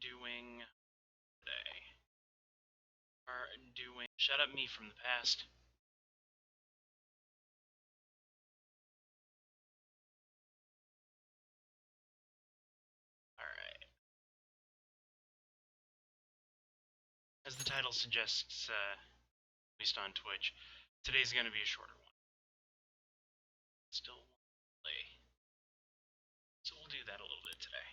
doing today. Shut up, me from the past. Alright. As the title suggests, at least on Twitch, today's going to be a shorter one. Still play. So we'll do that a little bit today.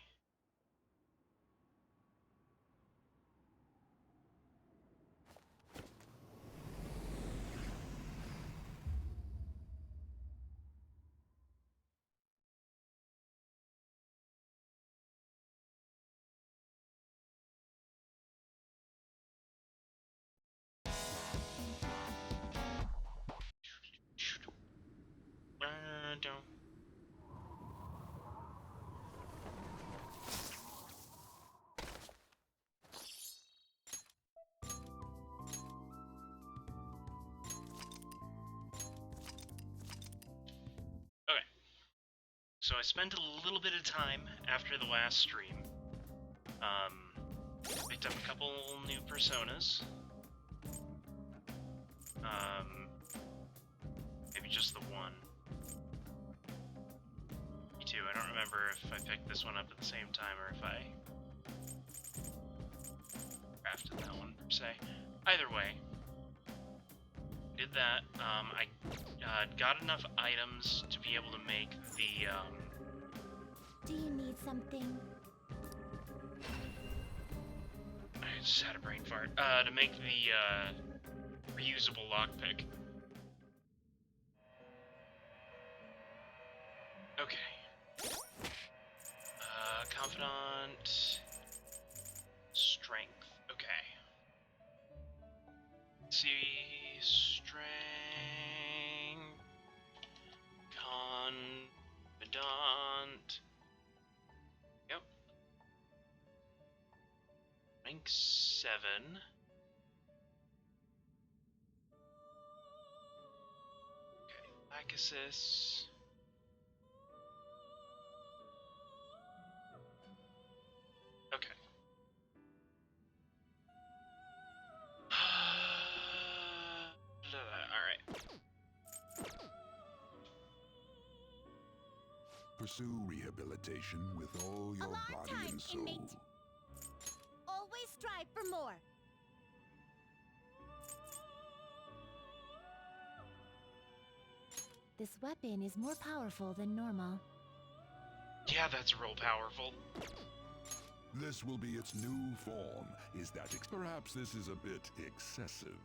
Don't. Okay. So I spent a little bit of time after the last stream. Picked up a couple new personas. Maybe just the one. Me too. I don't remember if I picked this one up at the same time or if I crafted that one per se. Either way, did that. I got enough items to be able to make the. Do you need something? I just had a brain fart. To make the reusable lockpick. Okay. Confidant. Strength. Okay. Let's see. Strength. Confidant. Yep. Rank 7. Okay. Lachesis. Okay. Alright. Pursue rehabilitation with all your Alarm body time, and soul. inmate. Always strive for more. This weapon is more powerful than normal. Yeah, that's real powerful. This will be its new form. Is that perhaps this is a bit excessive?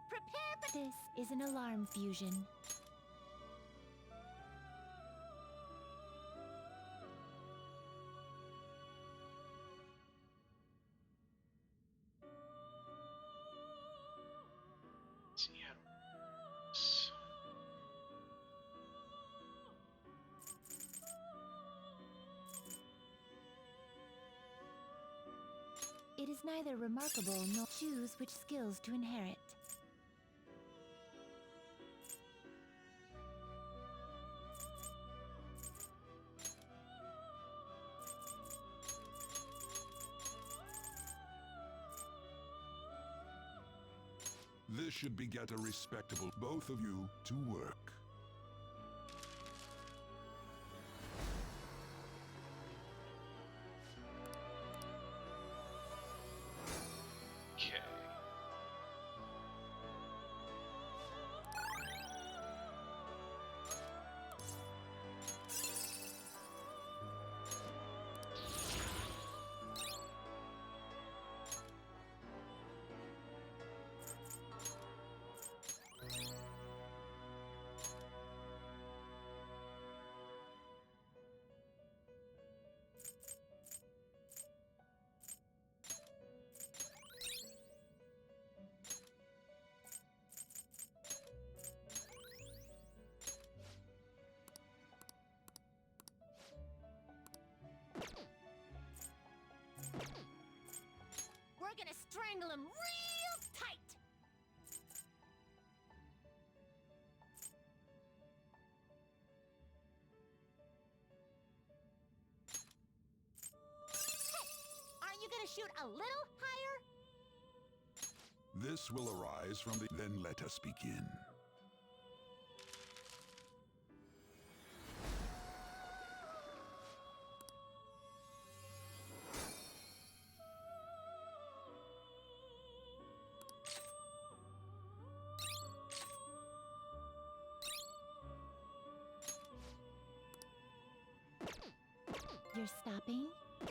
Prepare for this is an alarm fusion. Let's see how to this. It is neither remarkable nor choose which skills to inherit. This should beget a respectable both of you to work. Okay. We're gonna strangle him real tight. shoot a little higher? This will arise from the... Then let us begin. You're stopping?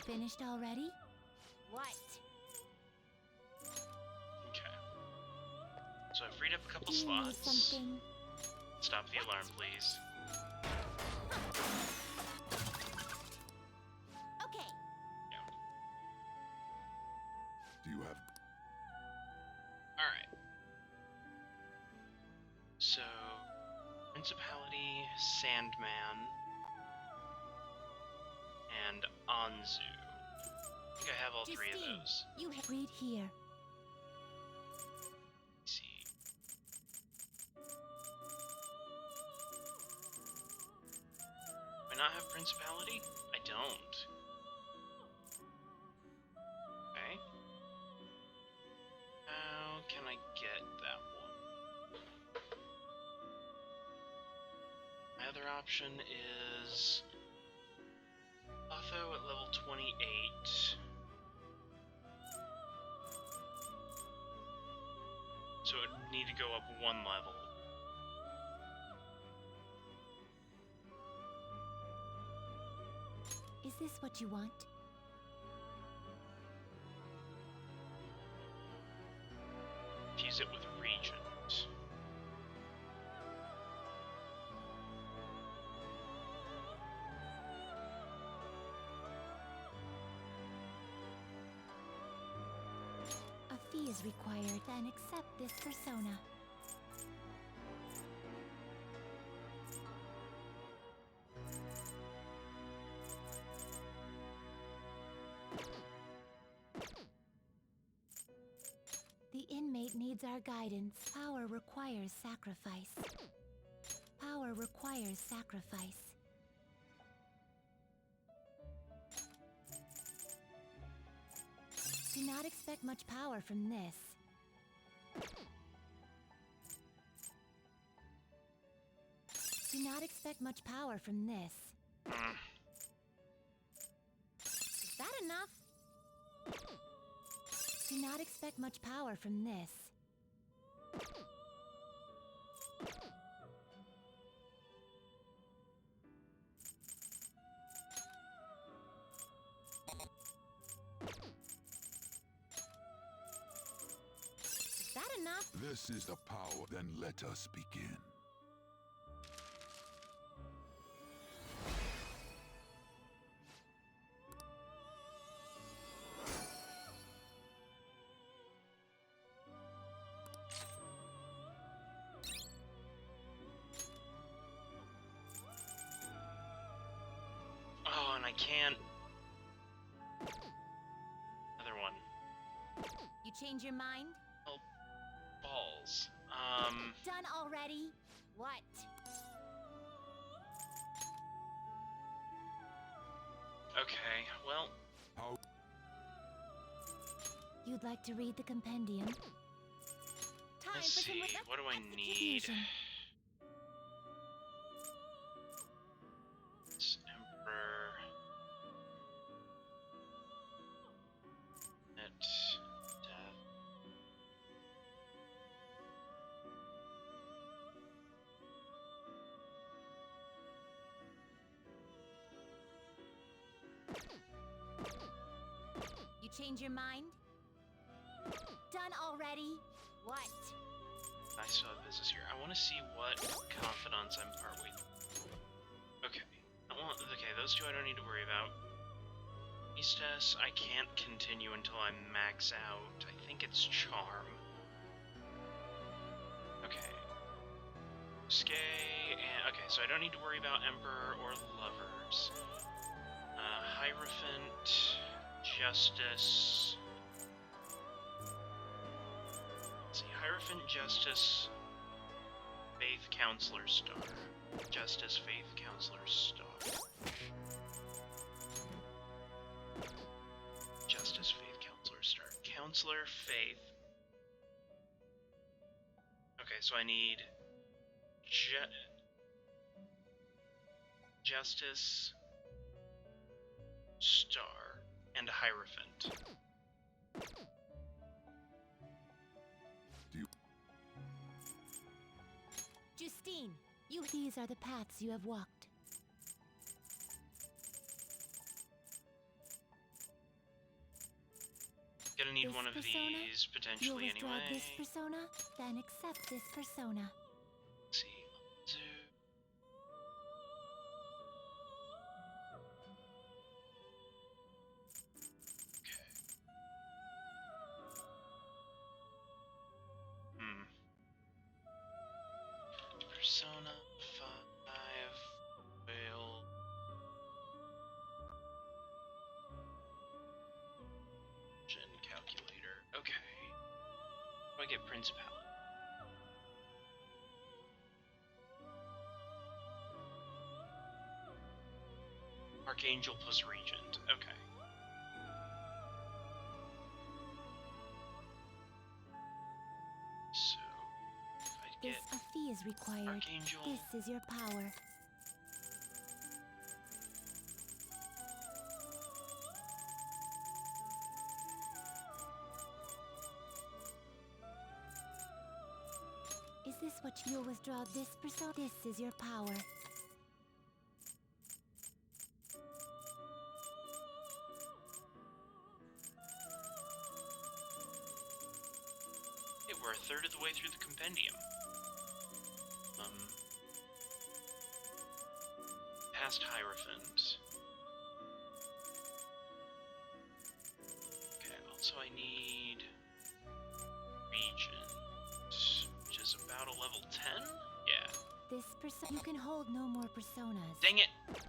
Finished already? What? Okay. So I freed up a couple Do you need slots. something? Stop the alarm, please. Okay. Yeah. Do you have... Alright. So, Principality, Sandman, and Anzu. I think I have all three of Justine, those. You read here. Let's see. Do I not have Principality? I don't. Okay. How can I get that one? My other option is Otho at level 28. So it would need to go up one level. Is this what you want? Fuse it with Regent. A fee is required, then accept this persona. The inmate needs our guidance. Power requires sacrifice. Power requires sacrifice. Do not expect much power from this. Do not expect much power from this. Is that enough? Do not expect much power from this. Is that enough? This is the power. Then let us begin. Oh, and I can't. Another one. You change your mind? Oh, balls. Done already? What? Okay, well, How... You'd like to read the compendium? Time let's for see. some What do I need? confusion. It's Emperor. Death. You change your mind? Done already? What? I still have business here. I want to see what confidants I'm partway. Okay. Okay, those two I don't need to worry about. Priestess, I can't continue until I max out. I think it's Charm. Okay. Skay, and... Okay, so I don't need to worry about Emperor or Lovers. Hierophant, Justice... Let's see, Hierophant, Justice, Faith, Counselor, Star. Justice, Faith, Counselor, Star. Justice, Faith, Counselor, Counselor Faith. Okay, so I need Justice, Star, and Hierophant. Justine, these are the paths you have walked. Gonna need This one of persona? these You'll potentially withdraw anyway. this persona, then accept this persona. Let's see. Zoo. Okay. Persona 5 will Gen calculator. Okay. How do I get Principality? Archangel plus Regent. Okay. So, if I This get a fee is required. Archangel. This is your power. Is this what you'll withdraw this persona? This is your power. Hey, we're a third of the way through the compendium. Past Hierophant. Okay, also I need Regent, which is about a level 10? Yeah. This persona. You can hold no more personas. Dang it! I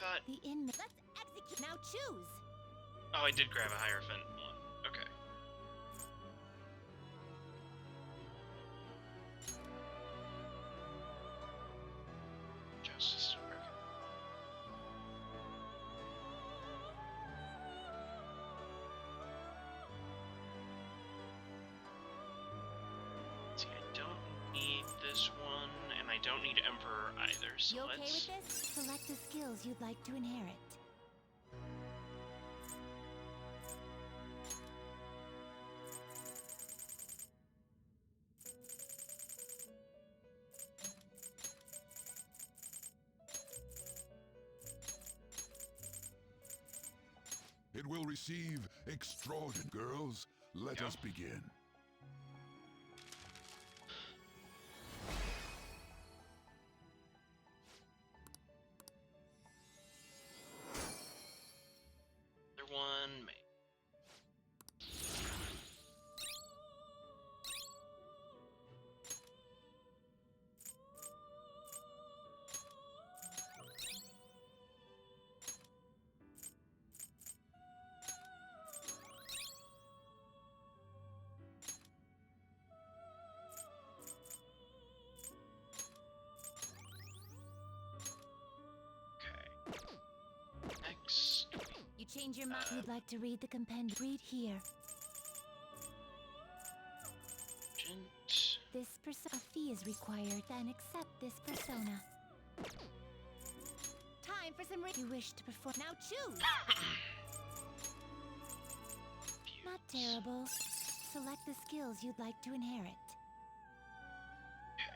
thought... The inmate. Let's execute. Now choose. Oh, I did grab a Hierophant one. Okay. Justice. Okay. See, I don't need this one, and I don't need Emperor either, so You okay let's... with this? Select the skills you'd like to inherit. It will receive extraordinary. Girls, let Yeah. us begin. Other one, maybe. Okay. Next. You change your mind. You'd like to read the compendium. Read here. Regent. This persona. A fee is required. Then accept this persona. Time for some. You wish to perform. Now choose. Not terrible. Select the skills you'd like to inherit. Okay.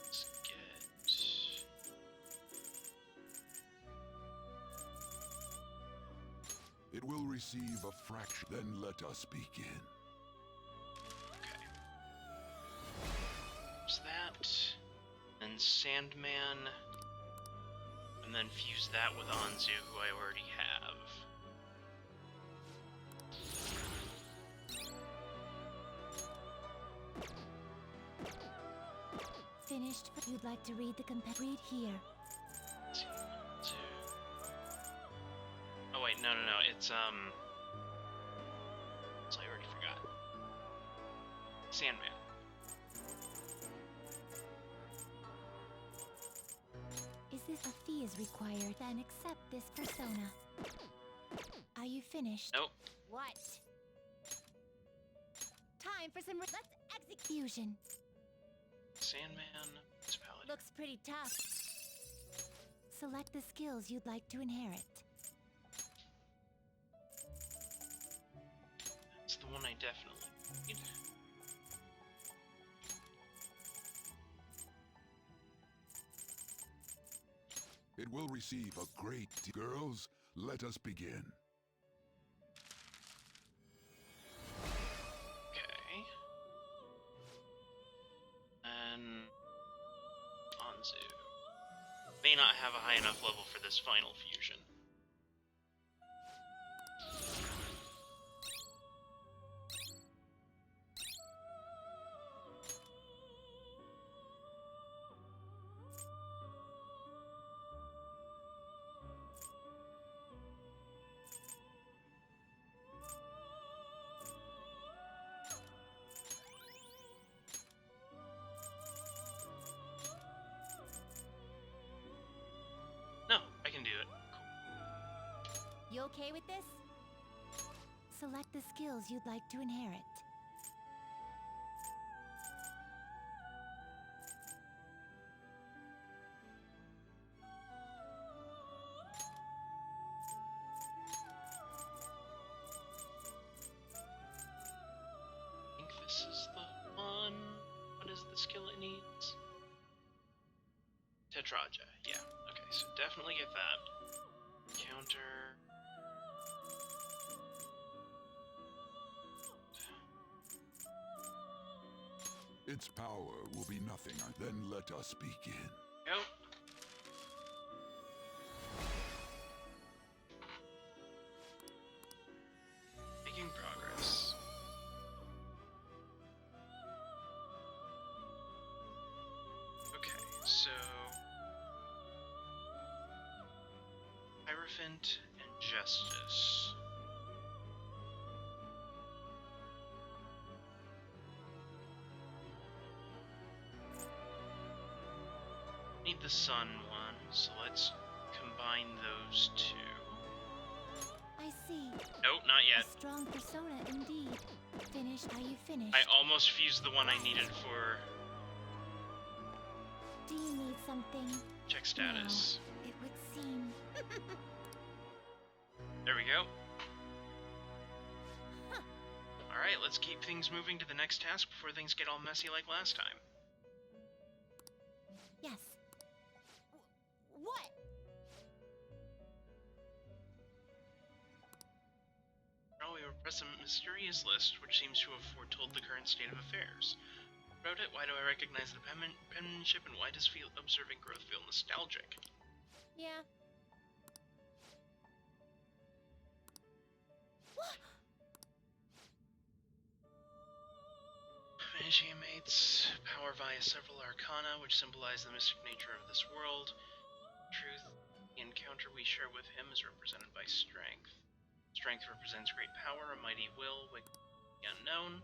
Let's get... It will receive a fraction. Then let us begin. Okay. There's that. And Sandman. and then fuse that with Anzu, who I already have. Finished. You'd like to read the read here. Let's see, Anzu. Oh wait, no, it's so I already forgot. Sandman. Is this a fee is required? Then accept this persona. Are you finished? Nope. What? Time for some. Let's execution. Sandman. It's Paladin. Looks pretty tough. Select the skills you'd like to inherit. It's the one I definitely need. It will receive a great girls. Let us begin. Okay. And Anzu. May not have a high enough level for this final fusion. No, I can do it. Cool. You okay with this? Select the skills you'd like to inherit. I think this is the one. What is the skill it needs? Tetraja. Yeah. Okay, so definitely get that. Counter. Its power will be nothing. Then let us begin. Go. Making progress. Okay, so Hierophant and Justice. Need the sun one, so let's combine those two. I see. Nope, not yet. A strong persona indeed. Finished. Are you finished? I almost fused the one I needed for Do you need something? check status. No, it would seem. There we go. Huh. Alright, let's keep things moving to the next task before things get all messy like last time. Yes. What? Now we repress a mysterious list which seems to have foretold the current state of affairs. Wrote it, why do I recognize the penmanship, and why does observing growth feel nostalgic? Yeah. What? Magiamates power via several arcana, which symbolize the mystic nature of this world. Truth, the encounter we share with him is represented by strength. Strength represents great power, a mighty will, with the unknown.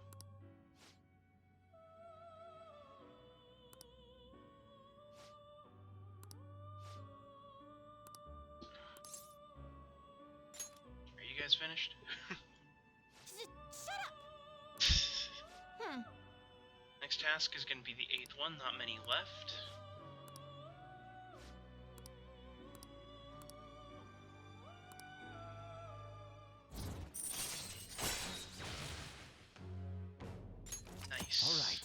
Are you guys finished? Shut up! Next task is going to be the 8th one, not many left. Nice. All right.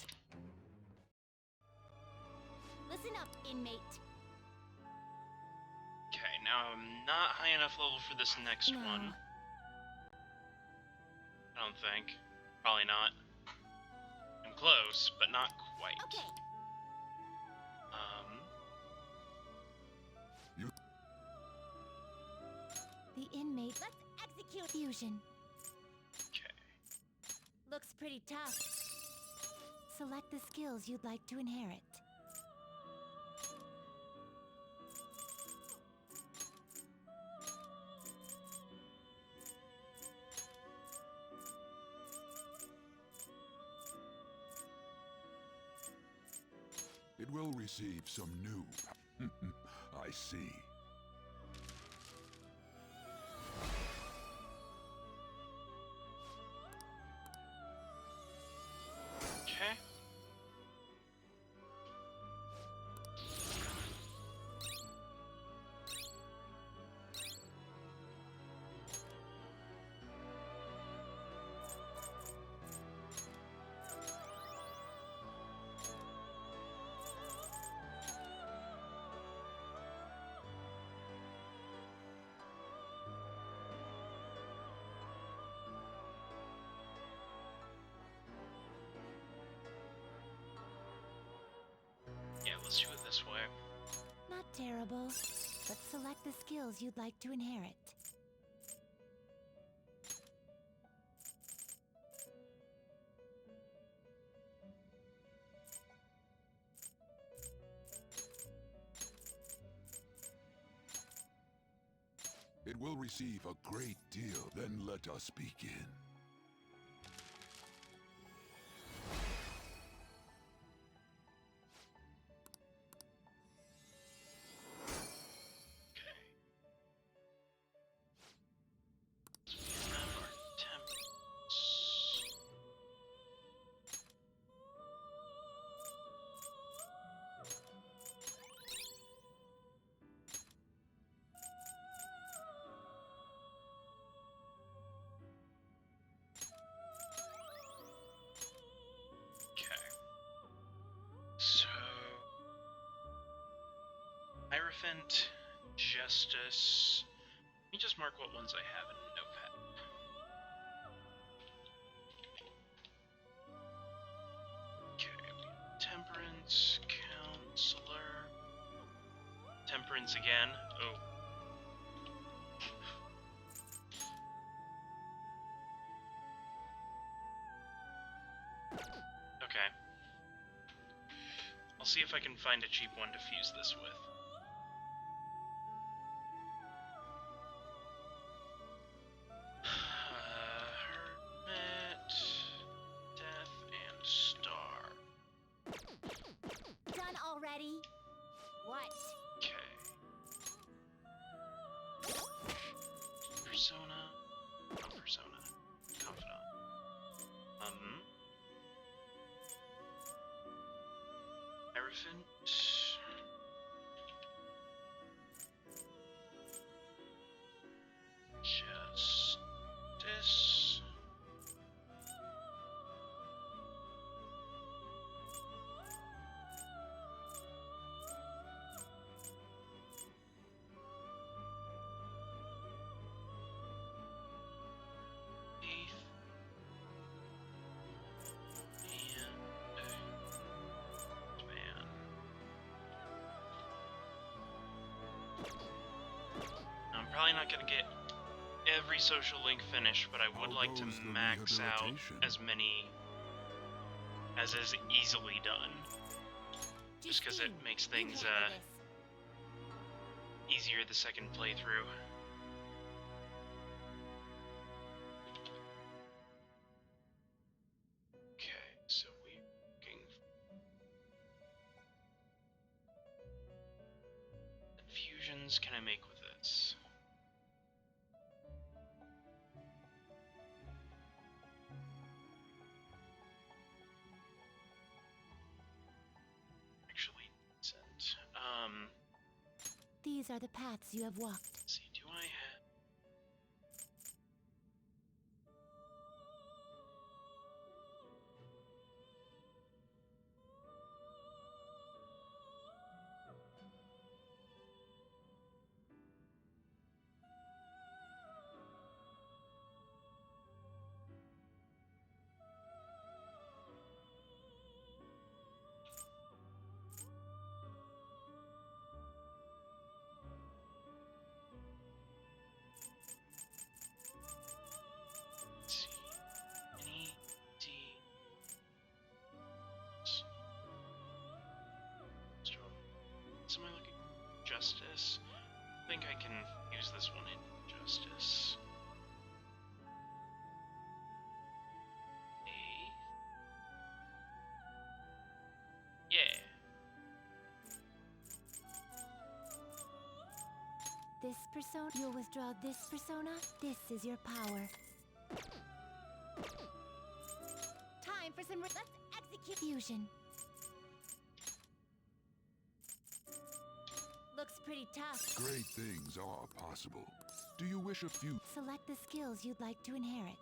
Listen up, inmate. Okay, now I'm not high enough level for this next No. one. I don't think. Probably not. I'm close, but not quite. Okay. The inmate. Let's execute fusion. Okay. Looks pretty tough. Select the skills you'd like to inherit. It will receive some new. I see. Okay. Yeah, let's do it this way. Not terrible. But select the skills you'd like to inherit. It will receive a great deal. Then let us begin. Okay. So we have our temps. Okay. So Hierophant, Justice. Let me just mark what ones I have in Notepad. Okay, Temperance, Counselor. Temperance again. Oh. Okay. I'll see if I can find a cheap one to fuse this with. Hermit, Death, and Star. Done already? What? Okay. Persona. Not Persona. Confidant. Hierophant. Justice. Faith. And man. I'm probably not gonna get every social link finished, but I would How like to goes the max out rehabilitation? as many as is easily done, just because it Justine, makes you things handle this. easier the second playthrough. Okay, so we're looking. What fusions can I make with this? Actually, isn't. These are the paths you have walked. Let's see, do I have? think I can use this one in Justice. Yeah. This persona, you'll withdraw this persona. This is your power. Time for some. Let's execute fusion. Looks pretty tough. Great things are possible. Do you wish a few? Select the skills you'd like to inherit.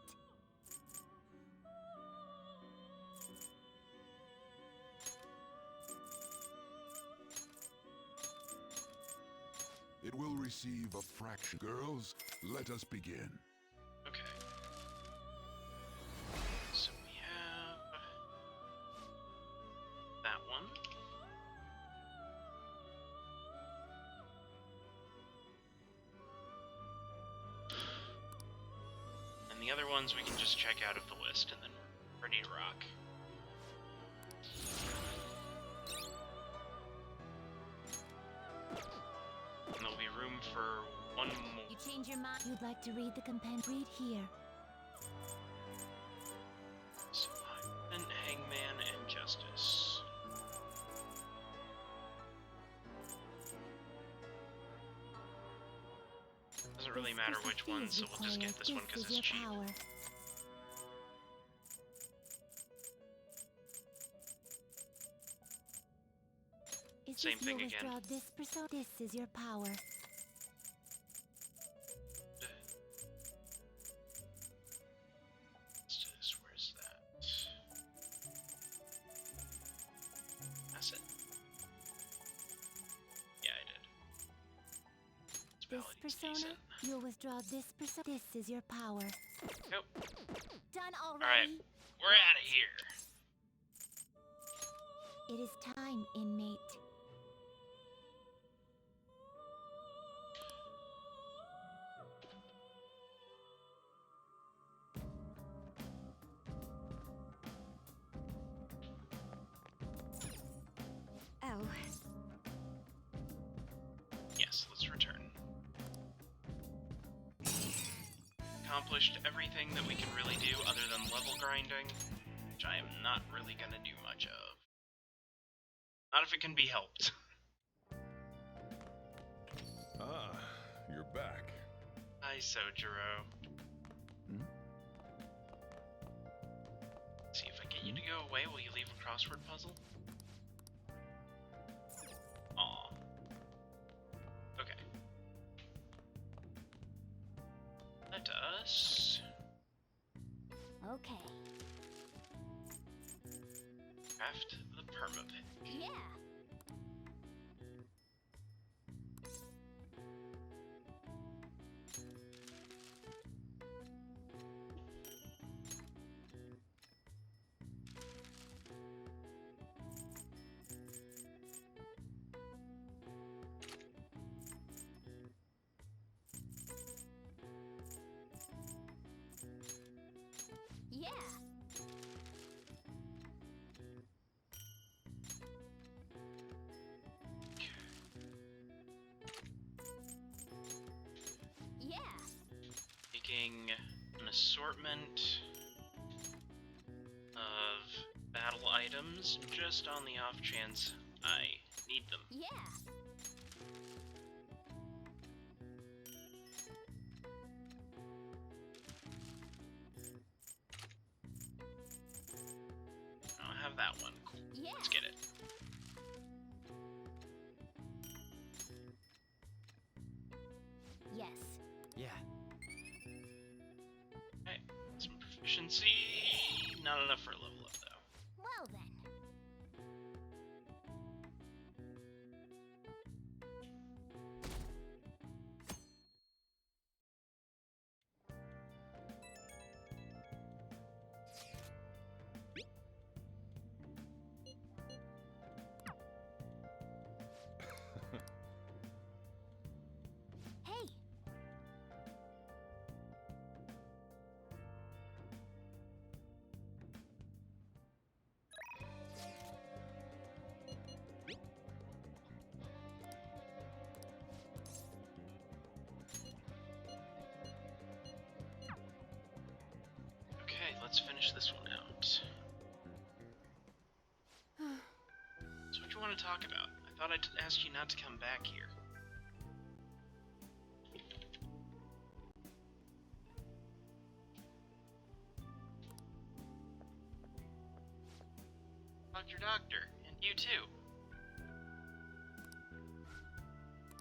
It will receive a fraction. Girls, let us begin. Okay. So we have that one. And the other ones we can just check out of the list and then we're ready to rock. And there'll be room for one more. You change your mind. You'd like to read the compendium. Read here. So I'm Hangman and Justice. Doesn't really matter which one, so we'll just get this one because it's cheap. Power. Same thing again. Withdraw this persona. This is your power. Justice, where's that? That's it. Yeah, I did. It's This Paladin's persona, decent. you'll withdraw this persona. This is your power. Nope. Done already. Alright, we're out of here. It is time, inmate. Oh. Yes, let's return. Accomplished everything that we can really do other than level grinding, which I am not really gonna do much of. Not if it can be helped. Ah, you're back. Hi, Sojiro. Hmm? See, if I get you to go away, will you leave a crossword puzzle? Aw. Okay. Let us Okay. craft the permapick. Yeah. Yeah. Yeah. Making an assortment of battle items just on the off chance I need them. Yeah. I'll have that one. Cool. Yeah. Let's get it. Yes. Yeah. Okay. Some proficiency. Not enough for a level up though. Well then. Hey. let's finish this one out. So what you want to talk about? I thought I'd ask you not to come back here. Doctor, and you too.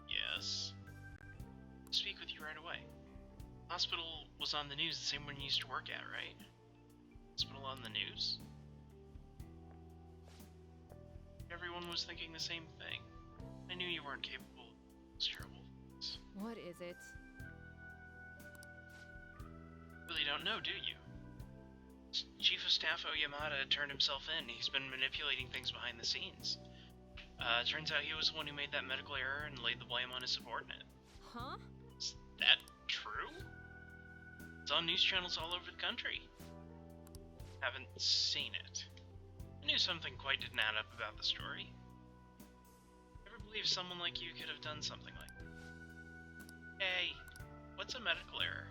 Yes? Speak with you right away. Hospital was on the news, the same one you used to work at, right? Hospital on the news? Everyone was thinking the same thing. I knew you weren't capable of those terrible things. What is it? Really don't know, do you? Chief of Staff Oyamada turned himself in. He's been manipulating things behind the scenes. Turns out he was the one who made that medical error and laid the blame on his subordinate. Huh? Is that true? It's on news channels all over the country. Haven't seen it. I knew something quite didn't add up about the story. Never believed someone like you could have done something like that. Hey, what's a medical error?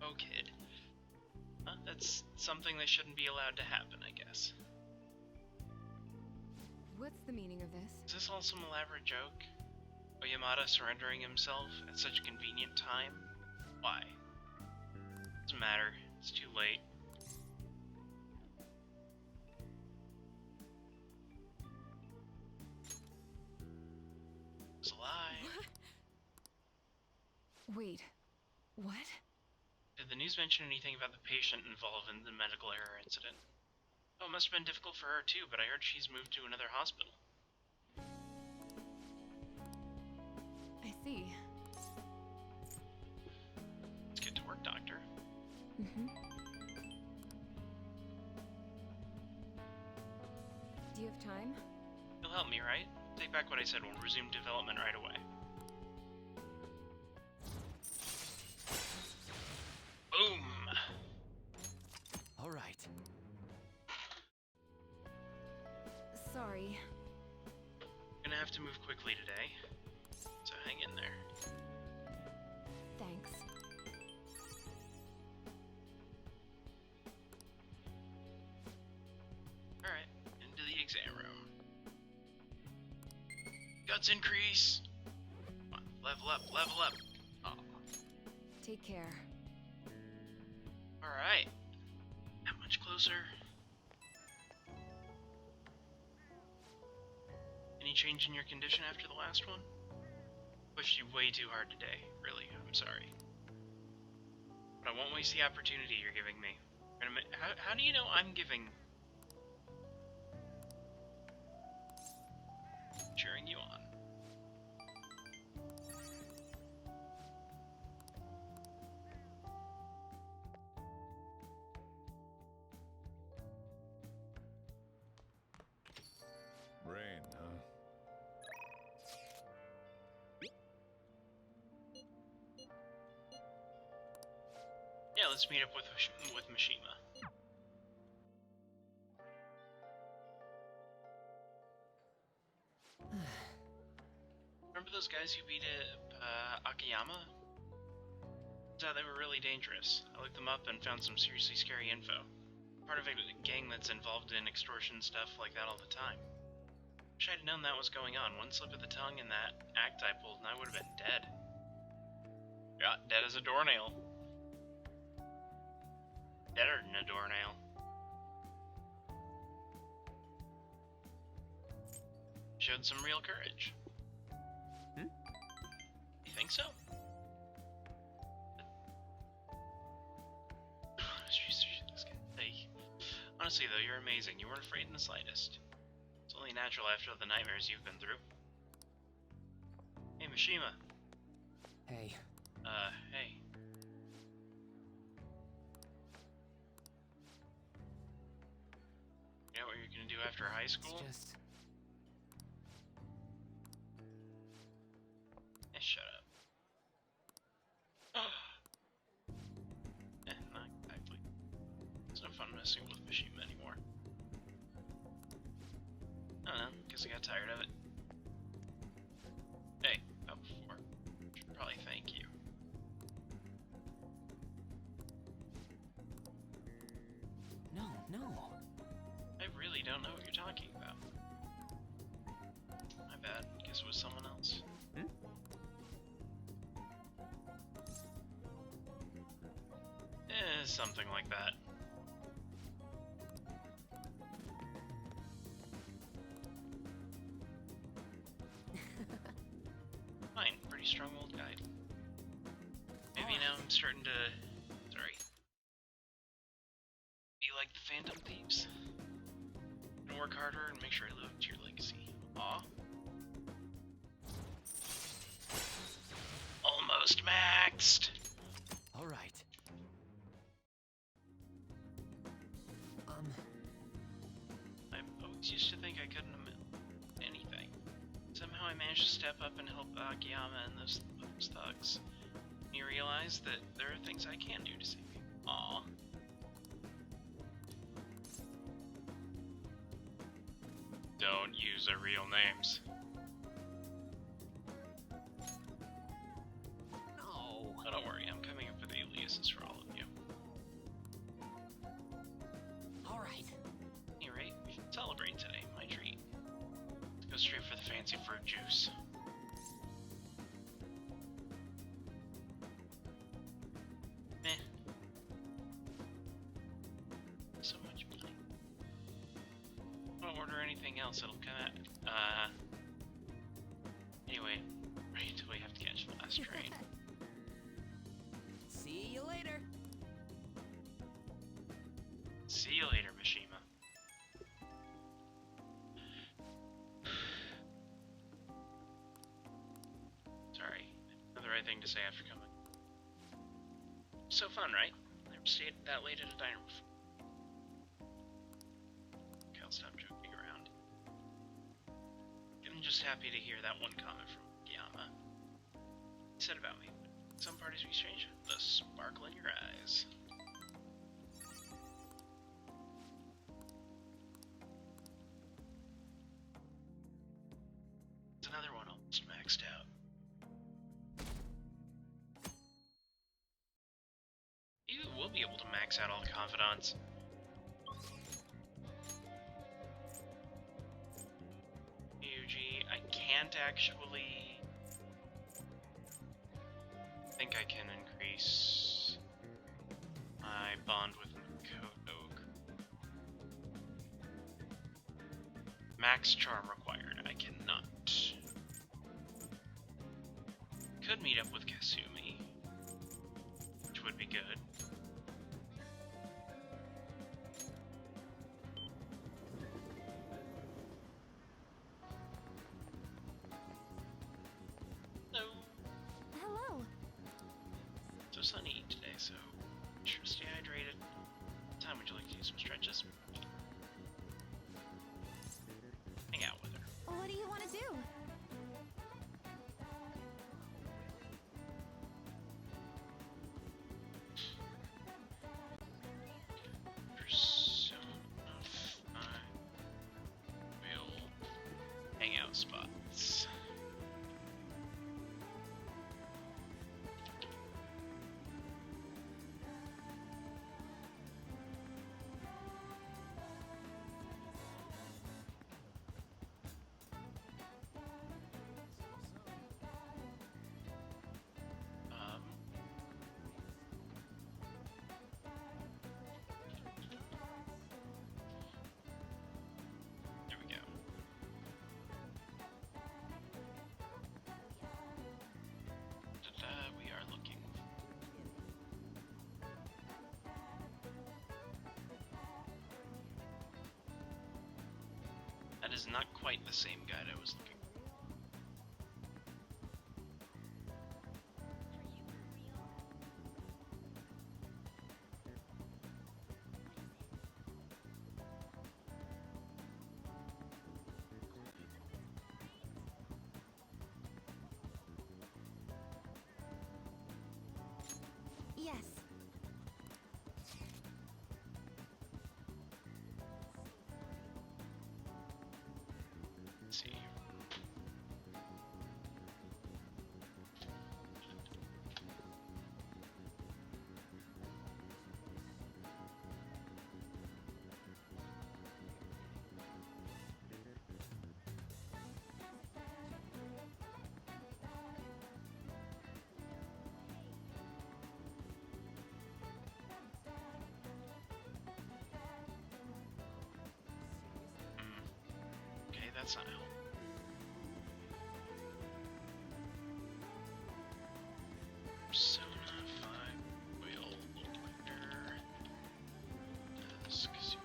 Oh, kid. That's something that shouldn't be allowed to happen, I guess. What's the meaning of this? Is this all some elaborate joke? Oyamada surrendering himself at such a convenient time? Why? Doesn't matter. It's too late. It's a lie. Wait, what? Did the news mention anything about the patient involved in the medical error incident? Oh, it must have been difficult for her too, but I heard she's moved to another hospital. I see. Let's get to work, Doctor. Mm-hmm. Do you have time? You'll help me, right? Take back what I said. We'll resume development right away. Boom! All right. Sorry. Gonna have to move quickly today, so hang in there. Thanks. Alright, into the exam room. Guts increase! Come on, level up, level up! Oh. Take care. Alright. That much closer. Any change in your condition after the last one? Pushed you way too hard today. Really, I'm sorry. But I won't waste the opportunity you're giving me. How do you know I'm giving... cheering you on? Rain, huh? Yeah, let's meet up with Mishima. Remember those guys who beat Akiyama? Turns out they were really dangerous. I looked them up and found some seriously scary info. Part of a gang that's involved in extortion stuff like that all the time. Wish I'd known that was going on. One slip of the tongue in that act I pulled and I would have been dead. Yeah, dead as a doornail. Deader than a doornail. Showed some real courage. You think so? Honestly though, you're amazing. You weren't afraid in the slightest. It's only natural after the nightmares you've been through. Hey, Mishima. Hey. Hey. You know what you're gonna do after high school? It's just... Shut up. Not exactly. It's no fun messing with Mishima anymore. I don't know, guess I got tired of it. Hey, about before. Should probably thank you. know. I really don't know what you're talking about. My bad. Guess it was someone else. Something like that. Fine, pretty strong old guy. Maybe now I'm starting to... Sorry. Be like the Phantom Thieves. And work harder and make sure I live up to your legacy. Aw. Almost maxed! All right. I always used to think I couldn't amount anything. Somehow I managed to step up and help Akiyama and those thugs. And you realize that there are things I can do to save you. Aww. Don't use their real names. No. Oh, don't worry, I'm coming up with aliases for all of you. All right. At any rate, we can celebrate today, my treat. Let's go straight for the fancy fruit juice. Meh. So much money. Don't order anything else, it'll come out. Anyway, right until we have to catch the last train. See you later. See you later, Mishima. Sorry, not the right thing to say after coming. So fun, right? Never stayed that late at a diner before. Okay, I'll stop joking around. I'm just happy to hear that one comment from Yama. He said about me, some parties be strange, the sparkle in your eyes. It's another one almost maxed out. You will be able to max out all the confidants. Yuji, I can't actually... I think I can increase my bond with Makoto. Max charm required. I cannot. Could meet up with Kasumi, which would be good. Hello. Hello. So sunny today, so sure stay hydrated. What time would you like to do some stretches? Hang out with her. What do you want to do? Persona 5 will hangout spots. There we go. We are looking. That is not quite the same guide I was looking for. Yes. Let's see. that's not helpful. Persona 5 will look better as Kazumi.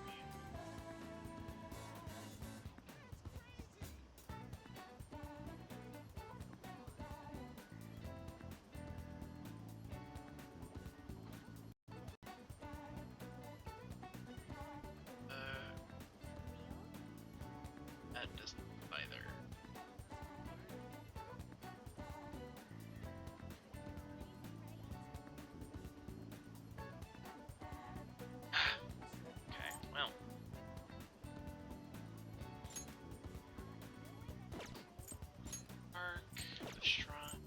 That doesn't either. Okay, well. Park, the shrine.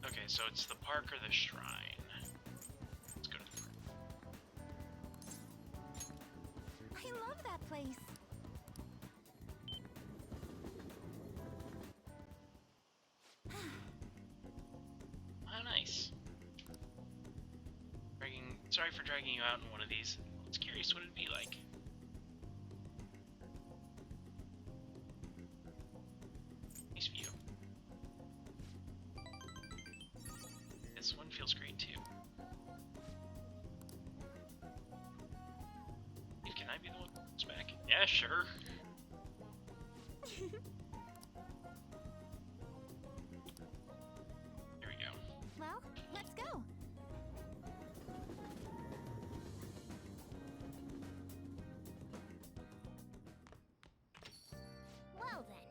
Okay, so it's the park or the shrine. Let's go to the park. I love that place. Oh, nice. Sorry for dragging you out in one of these. I was curious what it'd be like. Nice view. This one feels great too. Hey, can I be the one who comes back? Yeah, sure. Here we go. Well, let's go. Well then.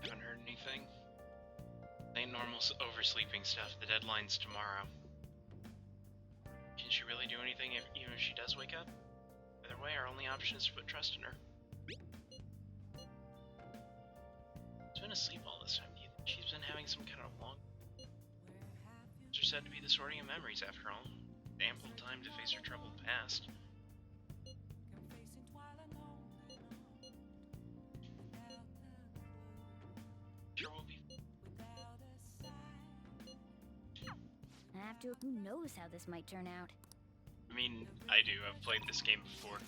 Haven't heard anything. Ain't normal oversleeping stuff. The deadline's tomorrow. Can she really do anything even if she does wake up? Either way, our only option is to put trust in her. She's been asleep all this time. She's been having some kind of long... These are said to be the sorting of memories, after all. Ample time to face her troubled past. Sure will be. Who knows how this might turn out? I mean, I do. I've played this game before.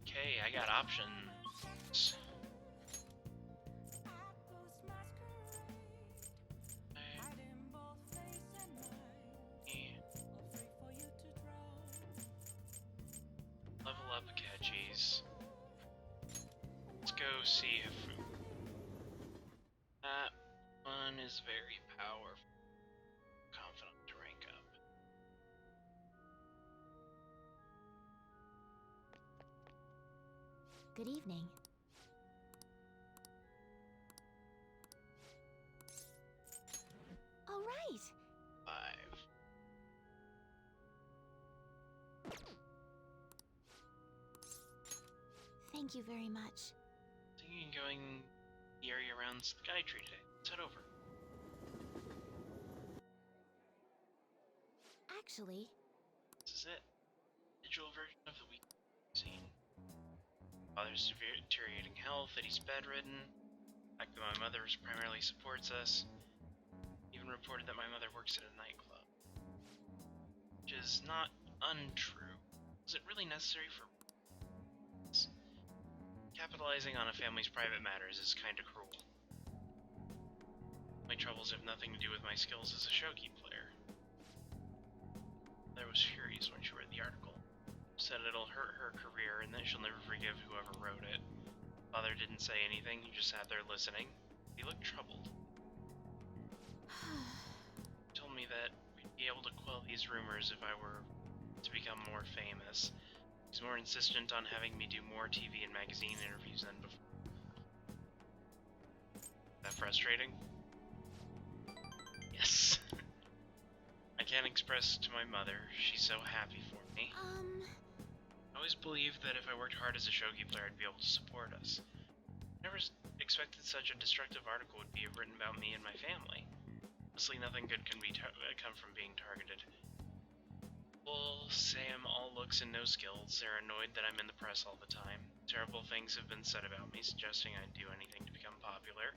Okay, I got options. Level up Akechi's. Let's go see Hifu. That one is very powerful. Confident to rank up. Good evening. All right. 5. Thank you very much. Thinking of going the area around Skytree today. Let's head over. Actually, This is it. Digital version of the week scene. Father's deteriorating health, that he's bedridden. The fact that my mother primarily supports us. Even reported that my mother works at a nightclub. Which is not untrue. Is it really necessary for... Capitalizing on a family's private matters is kinda cruel. My troubles have nothing to do with my skills as a shogi player. I was furious when she read the article. Said it'll hurt her career and that she'll never forgive whoever wrote it. Father didn't say anything, he just sat there listening. He looked troubled. He told me that we'd be able to quell these rumors if I were to become more famous. He's more insistent on having me do more TV and magazine interviews than before. That frustrating? Yes. I can't express to my mother. She's so happy for me. I always believed that if I worked hard as a shogi player, I'd be able to support us. Never expected such a destructive article would be written about me and my family. Honestly, nothing good can come from being targeted. People say I'm all looks and no skills. They're annoyed that I'm in the press all the time. Terrible things have been said about me, suggesting I'd do anything to become popular.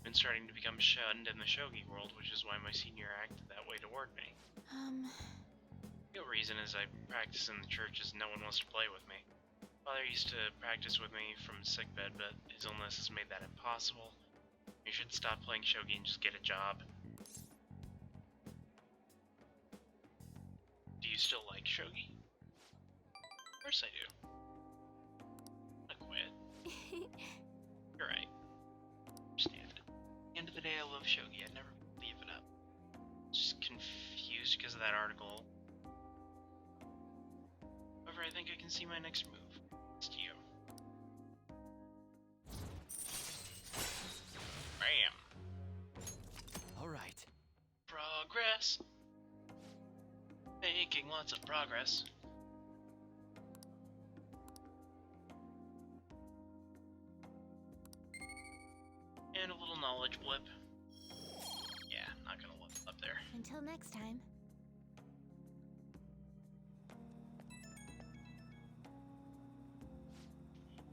been starting to become shunned in the shogi world, which is why my senior acted that way toward me. The real reason is I practice in the church is no one wants to play with me. Father used to practice with me from sickbed, but his illness has made that impossible. You should stop playing shogi and just get a job. Do you still like shogi? Of course I do. I quit. You're right. Understand. At the end of the day, I love shogi. I'd never leave it up. Just confused because of that article. However, I think I can see my next move. It's you. Bam. All right. Progress. Making lots of progress. And a little knowledge blip. Yeah, not gonna look up there. Until next time.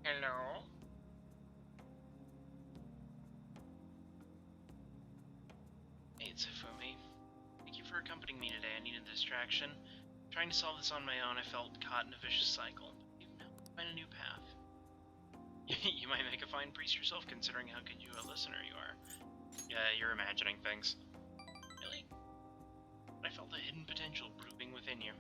Hello? Hey, it's Hifumi. Thank you for accompanying me today. I needed a distraction. Trying to solve this on my own, I felt caught in a vicious cycle. Even now, find a new path. You might make a fine priest yourself, considering how good a listener you are. Yeah, you're imagining things. Really? I felt a hidden potential brewing within you.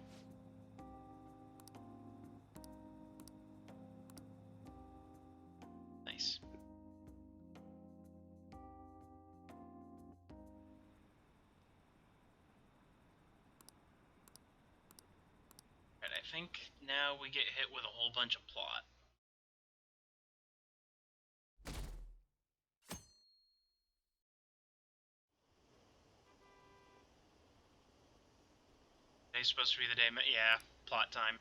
Nice. Right, I think now we get hit with a whole bunch of plot. Today's supposed to be the day, yeah, plot time.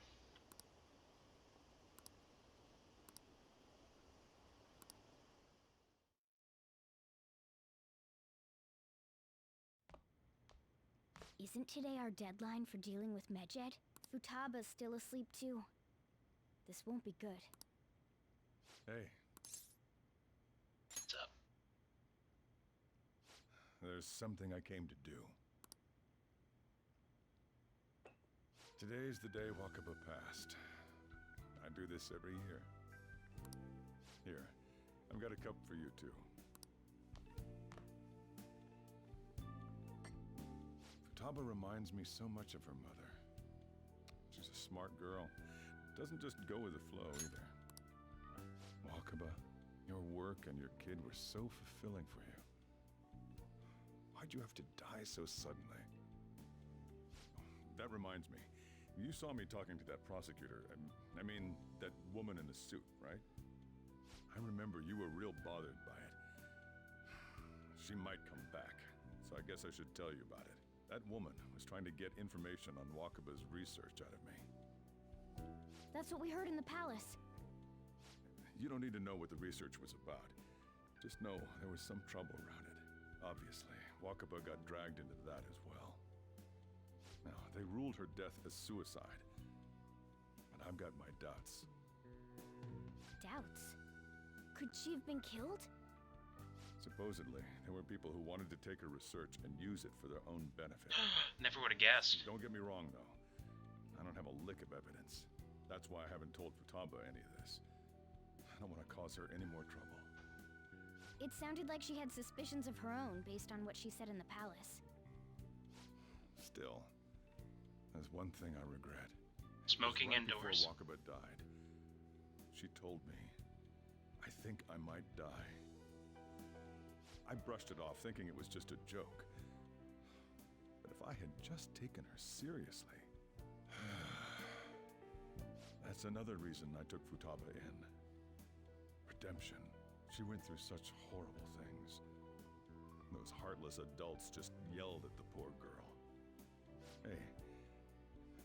Isn't today our deadline for dealing with Medjed? Futaba's still asleep too. This won't be good. Hey, What's up? there's something I came to do. Today's the day Wakaba passed. I do this every year. Here, I've got a cup for you too. Futaba reminds me so much of her mother. She's a smart girl. Doesn't just go with the flow either. Wakaba, your work and your kid were so fulfilling for you. Why'd you have to die so suddenly? That reminds me. You saw me talking to that prosecutor. I mean, that woman in the suit, right? I remember you were real bothered by it. She might come back, so I guess I should tell you about it. That woman was trying to get information on Wakaba's research out of me. That's what we heard in the palace. You don't need to know what the research was about. Just know there was some trouble around it. Obviously, Wakaba got dragged into that as well. Now, they ruled her death as suicide. But I've got my doubts. Doubts? Could she have been killed? Supposedly, there were people who wanted to take her research and use it for their own benefit. Never would have guessed. Don't get me wrong, though. I don't have a lick of evidence. That's why I haven't told Futaba any of this. I don't want to cause her any more trouble. It sounded like she had suspicions of her own based on what she said in the palace. Still, there's one thing I regret. Smoking Right indoors. Before Wakaba died, she told me, I think I might die. I brushed it off, thinking it was just a joke. But if I had just taken her seriously... That's another reason I took Futaba in. Redemption. She went through such horrible things. Those heartless adults just yelled at the poor girl. Hey,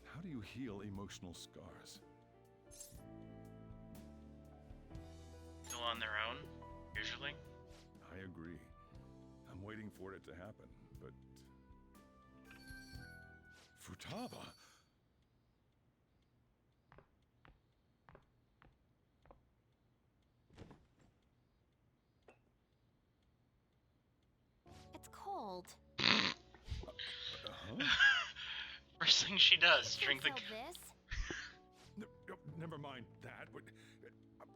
how do you heal emotional scars? Still on their own, usually. I agree. I'm waiting for it to happen, but... Futaba? First thing she does, drink the. Can't sell this. Never mind that.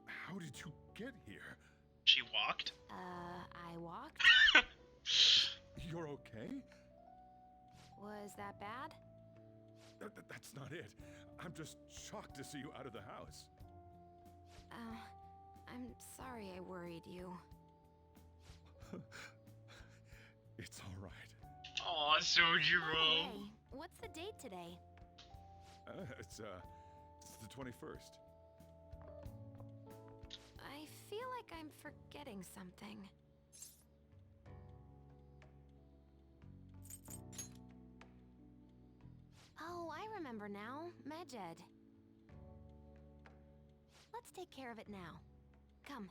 How did you get here? She walked. I walked? You're okay? Was that bad? That's not it. I'm just shocked to see you out of the house. I'm sorry I worried you. It's all right. Aw, Sojiro. Hey, what's the date today? It's the 21st. I feel like I'm forgetting something. Oh, I remember now. Medjed. Let's take care of it now. Come.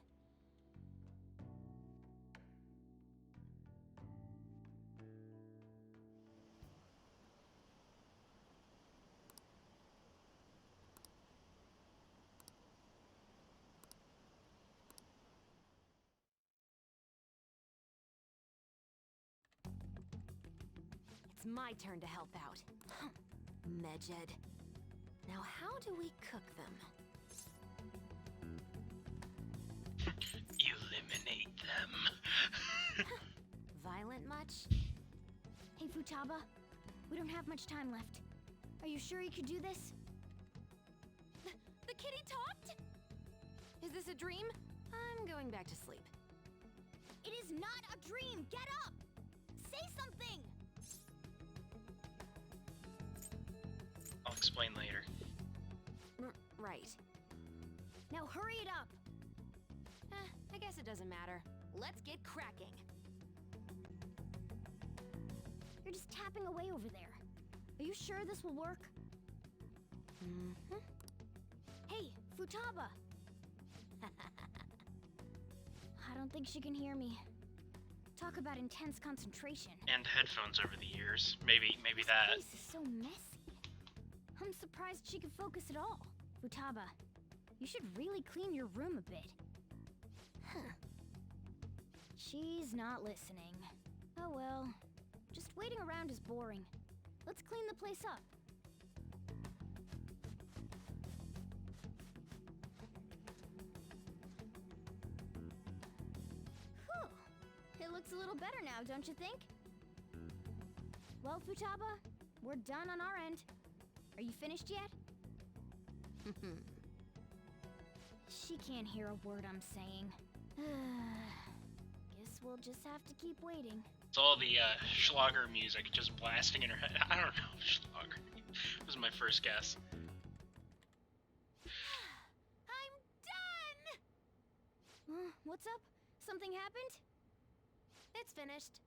It's my turn to help out. Medjed. Now how do we cook them? Eliminate them. Violent much? Hey, Futaba. We don't have much time left. Are you sure you could do this? The kitty talked? Is this a dream? I'm going back to sleep. It is not a dream! Get up! Say something! I'll explain later. Right. Now hurry it up! I guess it doesn't matter. Let's get cracking. You're just tapping away over there. Are you sure this will work? Mm-hmm. Hey, Futaba! I don't think she can hear me. Talk about intense concentration. And headphones over the years. Maybe This that. place is so messy. I'm surprised she could focus at all. Futaba, you should really clean your room a bit. Huh. She's not listening. Oh well. Just waiting around is boring. Let's clean the place up. Whew. It looks a little better now, don't you think? Well, Futaba, we're done on our end. Are you finished yet? She can't hear a word I'm saying. Guess we'll just have to keep waiting. It's all the Schlager music just blasting in her head. I don't know if Schlager was my first guess. I'm done! What's up? Something happened? It's finished.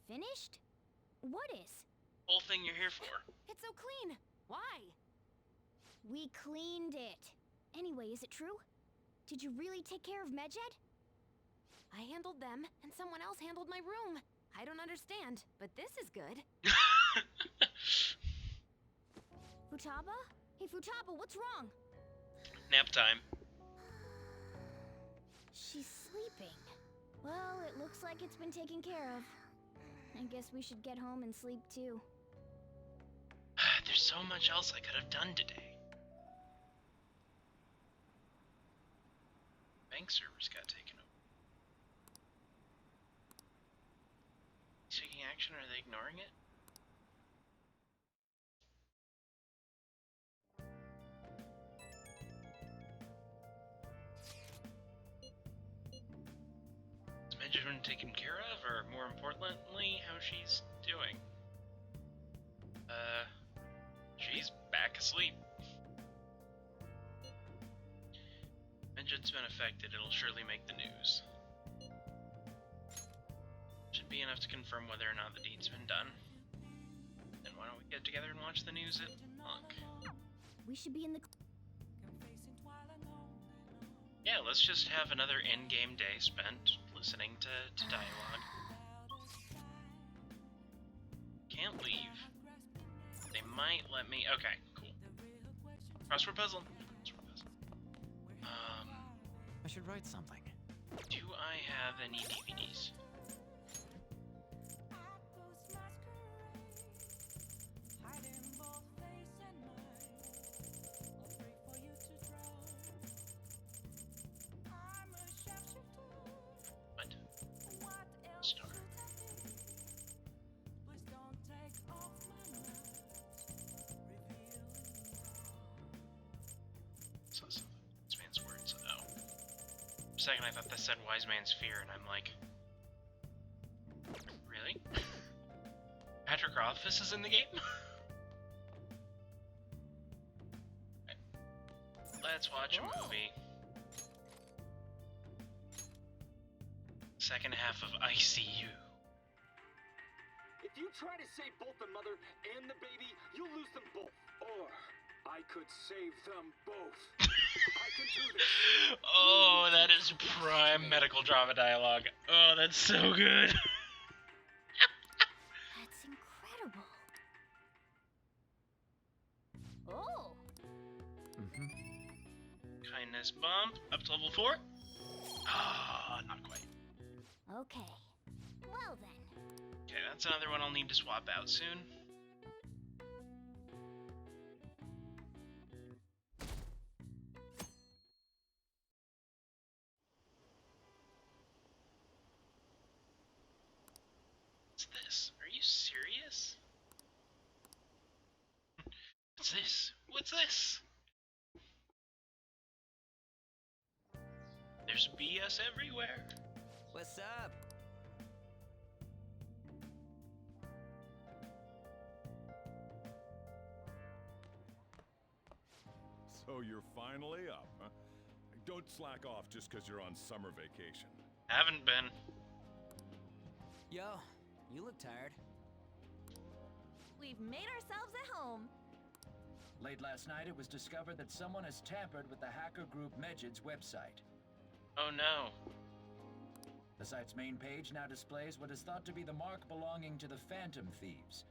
Finished? What is? Whole thing you're here for. It's so clean. Why? We cleaned it. Anyway, is it true? Did you really take care of Medjed? I handled them, and someone else handled my room. I don't understand, but this is good. Futaba? Hey, Futaba, what's wrong? Nap time. She's sleeping. Well, it looks like it's been taken care of. I guess we should get home and sleep too. There's so much else I could have done today. Bank servers got taken over. Taking action, or are they ignoring it? Is Medjed been taken care of, or more importantly, how she's doing? She's back asleep. Medjed's been affected, it'll surely make the news. Should be enough to confirm whether or not the deed's been done. Then why don't we get together and watch the news at Monk? We should be in the... Yeah, let's just have another in-game day spent listening to dialogue. Can't leave. They might let me... Okay, cool. Crossword puzzle. Crossword puzzle. I should write something. Do I have any DVDs? That's not wise man's words. Oh. For a second I thought that said wise man's fear, and I'm like, really? Patrick Rothfuss is in the game? Let's watch a movie. Second half of ICU. If you try to save both the mother and the baby, you'll lose them both. Or I could save them both. I can do this. Oh, that is prime medical drama dialogue. Oh, that's so good. That's incredible. Oh, Kindness bump up to level 4. Ah, not quite. okay. Well then. Okay, that's another one I'll need to swap out soon. What's this? Are you serious? What's this? What's this? There's BS everywhere. What's up? So you're finally up, huh? Don't slack off just because you're on summer vacation. Haven't been. Yo, you look tired. We've made ourselves at home. Late last night, it was discovered that someone has tampered with the hacker group Medjed's website. Oh no. The site's main page now displays what is thought to be the mark belonging to the Phantom Thieves.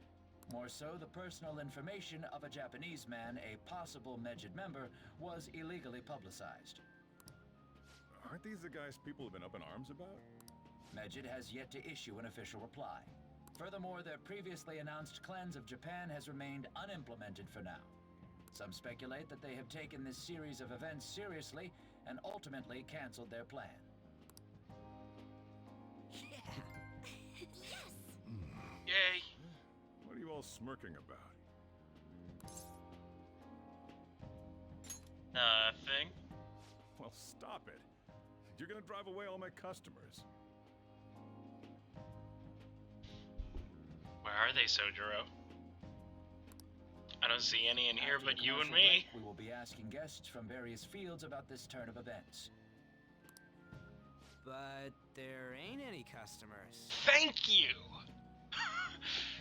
More so, the personal information of a Japanese man, a possible Medjed member, was illegally publicized. Aren't these the guys people have been up in arms about? Medjed has yet to issue an official reply. Furthermore, their previously announced cleanse of Japan has remained unimplemented for now. Some speculate that they have taken this series of events seriously and ultimately canceled their plan. Yay. What are you all smirking about? Nothing. Well, stop it. You're gonna drive away all my customers. Where are they, Sojiro? I don't see any in here After but the you and commercial me. break, we will be asking guests from various fields about this turn of events. But there ain't any customers. Thank you!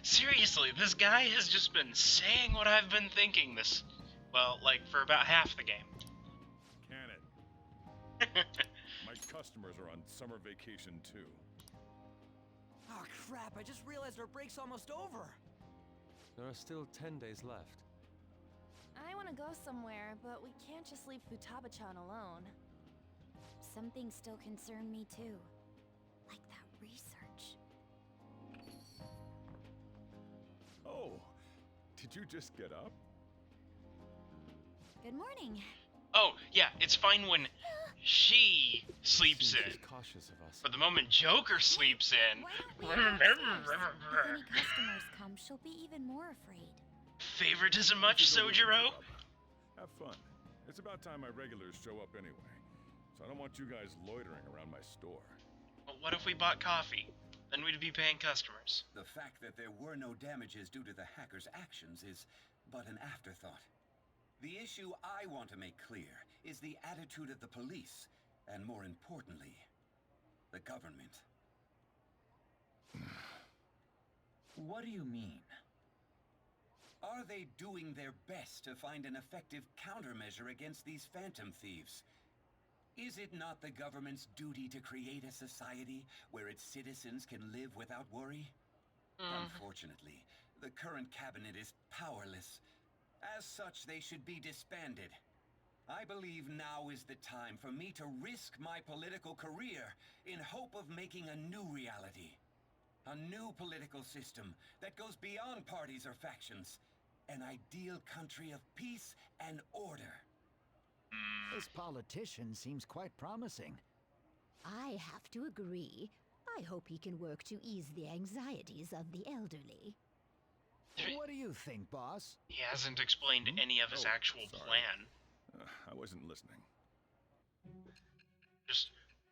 Seriously, this guy has just been saying what I've been thinking this, well, like, for about half the game. Can it? My customers are on summer vacation too. Oh crap, I just realized our break's almost over. There are still 10 days left. I want to go somewhere, but we can't just leave Futaba-chan alone. Some things still concern me too. Like that research. Oh, did you just get up? Good morning. Oh, yeah, it's fine when she sleeps She's in. just cautious of us. But the moment Joker sleeps in... Why don't we go upstairs? If any customers come, she'll be even more afraid. Favoritism much, Just go with Sojiro? it, Bubba. Have fun. It's about time my regulars show up anyway. So I don't want you guys loitering around my store. Well, what if we bought coffee? Then we'd be paying customers. The fact that there were no damages due to the hacker's actions is but an afterthought. The issue I want to make clear is the attitude of the police, and more importantly, the government. What do you mean? Are they doing their best to find an effective countermeasure against these phantom thieves? Is it not the government's duty to create a society where its citizens can live without worry? Unfortunately, the current cabinet is powerless. As such, they should be disbanded. I believe now is the time for me to risk my political career in hope of making a new reality. A new political system that goes beyond parties or factions. An ideal country of peace and order. This politician seems quite promising. I have to agree. I hope he can work to ease the anxieties of the elderly. What do you think, boss? He hasn't explained any of his Oh, actual sorry. plan. I wasn't listening. Just,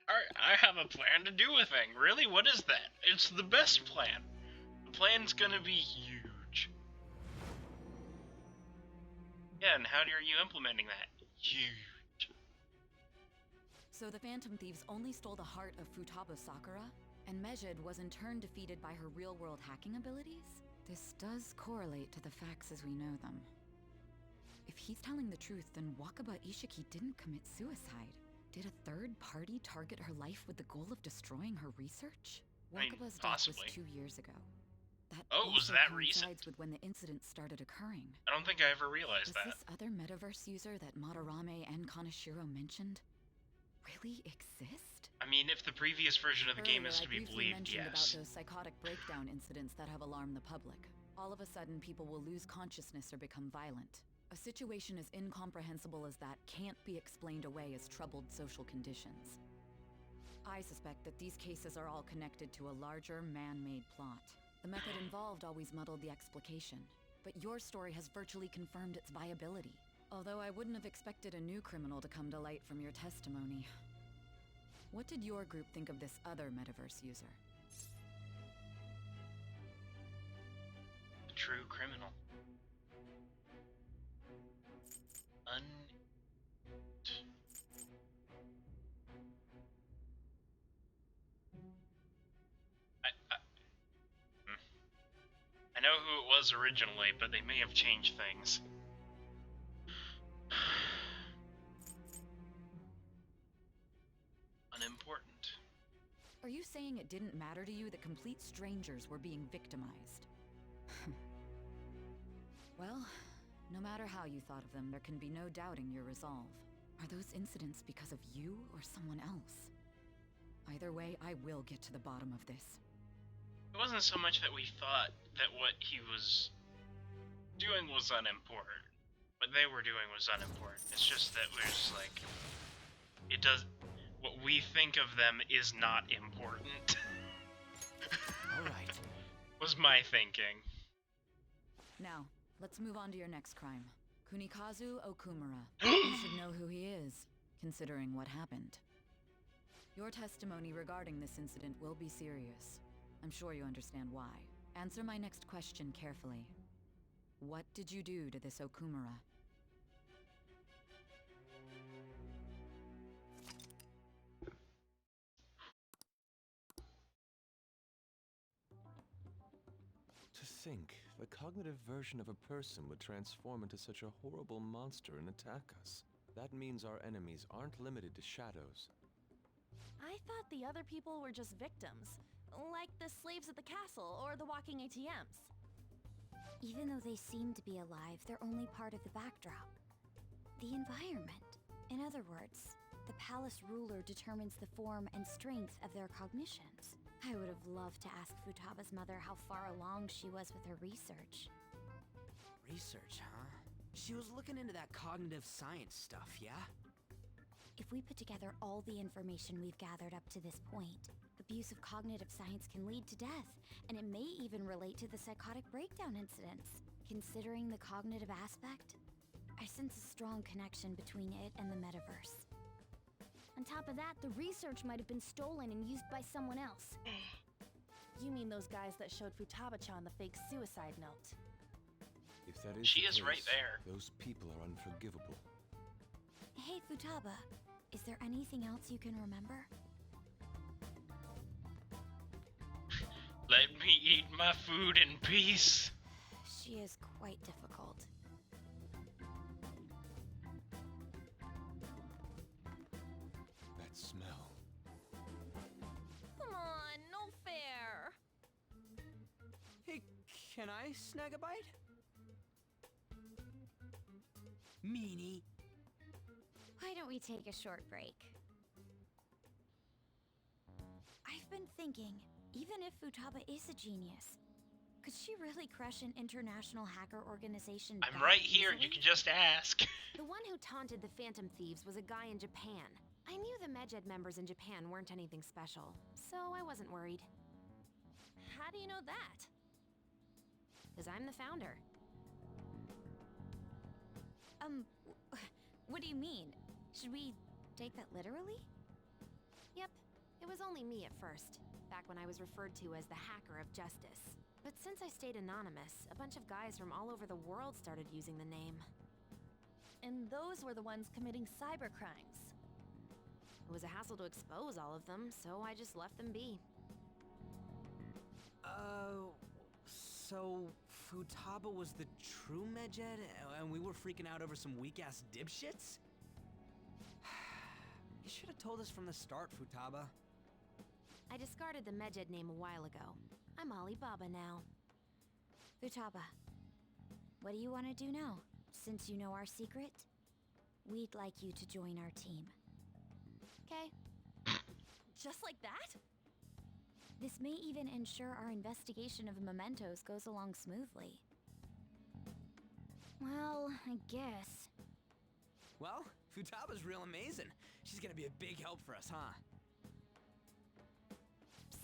alright, I have a plan to do a thing. Really? What is that? It's the best plan. The plan's gonna be huge. Yeah, and how are you implementing that? Huge. So the Phantom Thieves only stole the heart of Futaba Sakura, and Mejid was in turn defeated by her real-world hacking abilities? This does correlate to the facts as we know them. If he's telling the truth, then Wakaba Ishiki didn't commit suicide. Did a third party target her life with the goal of destroying her research? I mean, Wakaba's death possibly. was 2 years ago. That Oh, was also that coincides recent? with when the incident started occurring. I don't think I ever realized Does that. this other metaverse user that Madarame and Kaneshiro mentioned really exist? I mean, if the previous version of the game is to be Earlier, I briefly believed, mentioned yes. about those psychotic breakdown incidents that have alarmed the public. All of a sudden, people will lose consciousness or become violent. A situation as incomprehensible as that can't be explained away as troubled social conditions. I suspect that these cases are all connected to a larger, man-made plot. The method involved always muddled the explication, but your story has virtually confirmed its viability. Although I wouldn't have expected a new criminal to come to light from your testimony. What did your group think of this other metaverse user? The true criminal. I know who it was originally, but they may have changed things. Unimportant. Are you saying it didn't matter to you that complete strangers were being victimized? Well, no matter how you thought of them, there can be no doubting your resolve. Are those incidents because of you or someone else? Either way, I will get to the bottom of this. It wasn't so much that we thought that what he was doing was unimportant. What they were doing was unimportant. It's just that we're just like, it does, what we think of them is not important. Alright. Was my thinking. Now, let's move on to your next crime. Kunikazu Okumura. You should know who he is, considering what happened. Your testimony regarding this incident will be serious. I'm sure you understand why. Answer my next question carefully. What did you do to this Okumura? To think, the cognitive version of a person would transform into such a horrible monster and attack us. That means our enemies aren't limited to shadows. I thought the other people were just victims, like the slaves at the castle or the walking ATMs. Even though they seem to be alive, they're only part of the backdrop. The environment. In other words, the palace ruler determines the form and strength of their cognitions. I would have loved to ask Futaba's mother how far along she was with her research. Research, huh? She was looking into that cognitive science stuff, yeah? If we put together all the information we've gathered up to this point, abuse of cognitive science can lead to death, and it may even relate to the psychotic breakdown incidents. Considering the cognitive aspect, I sense a strong connection between it and the metaverse. On top of that, the research might have been stolen and used by someone else. You mean those guys that showed Futaba-chan the fake suicide note? If that is She the is right case, there. Those people are unforgivable. Hey, Futaba, is there anything else you can remember? Let me eat my food in peace. She is quite difficult. That smell. Come on, no fair. Hey, can I snag a bite? Meanie. Why don't we take a short break? I've been thinking, even if Futaba is a genius, could she really crush an international hacker organization? I'm that right here, you easily? can just ask. The one who taunted the Phantom Thieves was a guy in Japan. I knew the Medjed members in Japan weren't anything special, so I wasn't worried. How do you know that? Because I'm the founder. What do you mean? Should we take that literally? Yep, it was only me at first, back when I was referred to as the Hacker of Justice. But since I stayed anonymous, a bunch of guys from all over the world started using the name. And those were the ones committing cybercrimes. It was a hassle to expose all of them, so I just left them be. So Futaba was the true Medjed, and we were freaking out over some weak-ass dipshits? You should have told us from the start, Futaba. I discarded the Medjed name a while ago. I'm Alibaba now. Futaba, what do you want to do now? Since you know our secret, we'd like you to join our team. Okay. Just like that? This may even ensure our investigation of mementos goes along smoothly. Well, I guess. Well, Futaba's real amazing. She's gonna be a big help for us, huh?